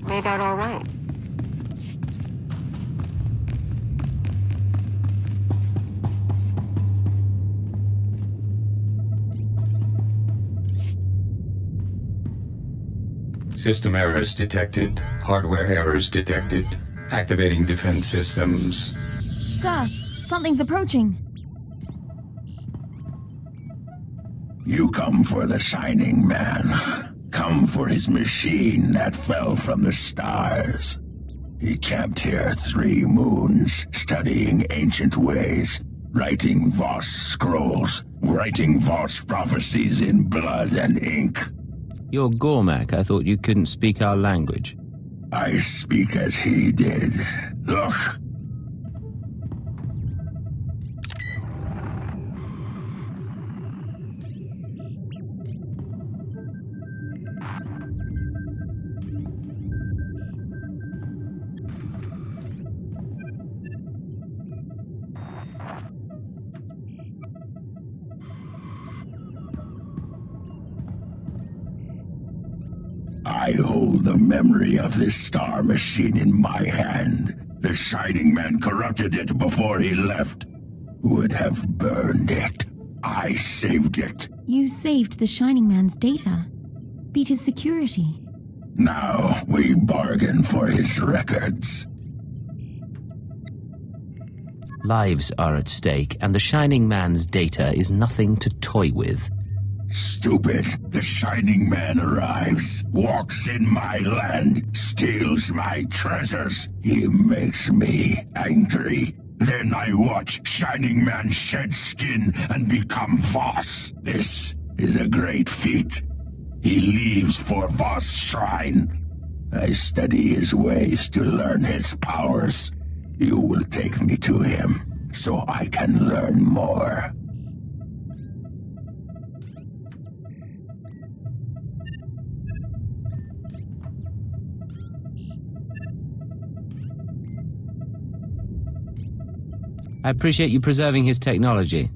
Made out all right.
System errors detected. Hardware errors detected. Activating defense systems.
Sir, something's approaching.
You come for the Shining Man. Come for his machine that fell from the stars. He camped here 3 moons, studying ancient ways, writing Voss scrolls, writing Voss prophecies in blood and ink.
You're Gormak. I thought you couldn't speak our language.
I speak as he did. Look. I hold the memory of this star machine in my hand. The Shining Man corrupted it before he left. Would have burned it. I saved it.
You saved the Shining Man's data. Beat his security.
Now we bargain for his records.
Lives are at stake, and the Shining Man's data is nothing to toy with.
Stupid. The Shining Man arrives, walks in my land, steals my treasures. He makes me angry. Then I watch Shining Man shed skin and become Voss. This is a great feat. He leaves for Voss Shrine. I study his ways to learn his powers. You will take me to him, so I can learn more.
I appreciate you preserving his technology,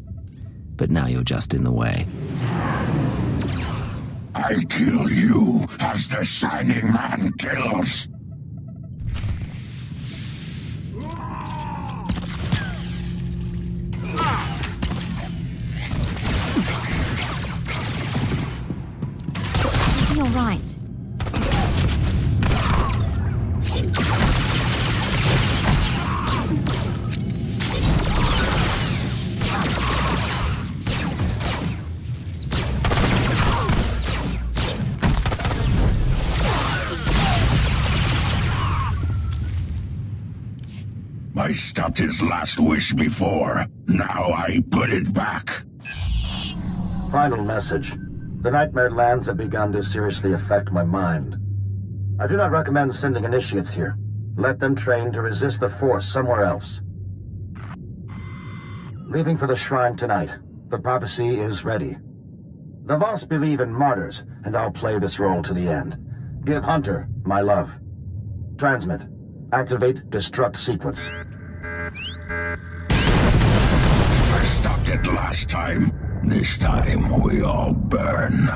but now you're just in the way.
I kill you as the Shining Man kills.
You'll be all right.
I stopped his last wish before. Now I put it back.
Final message. The Nightmare Lands have begun to seriously affect my mind. I do not recommend sending initiates here. Let them train to resist the Force somewhere else. Leaving for the shrine tonight. The prophecy is ready. The Voss believe in martyrs, and I'll play this role to the end. Give Hunter my love. Transmit. Activate destruct sequence.
I stopped it last time. This time we all burn.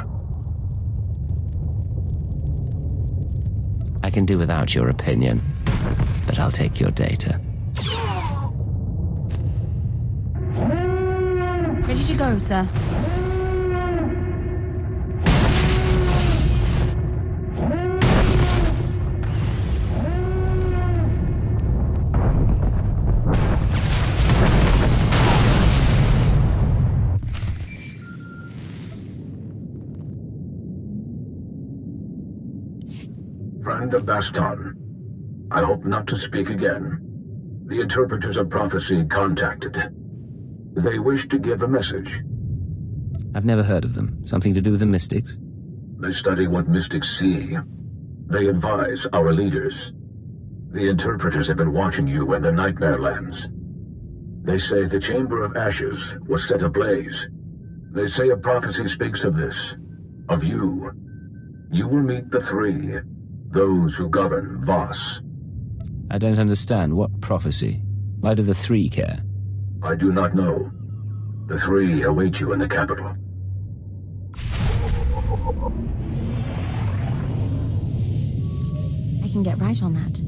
I can do without your opinion, but I'll take your data.
Ready to go, sir.
Friend of Baston, I hope not to speak again. The interpreters of prophecy contacted. They wish to give a message.
I've never heard of them. Something to do with the mystics?
They study what mystics see. They advise our leaders. The interpreters have been watching you in the Nightmare Lands. They say the Chamber of Ashes was set ablaze. They say a prophecy speaks of this. Of you. You will meet the three. Those who govern Voss.
I don't understand. What prophecy? Why do the three care?
I do not know. The three await you in the capital.
I can get right on that.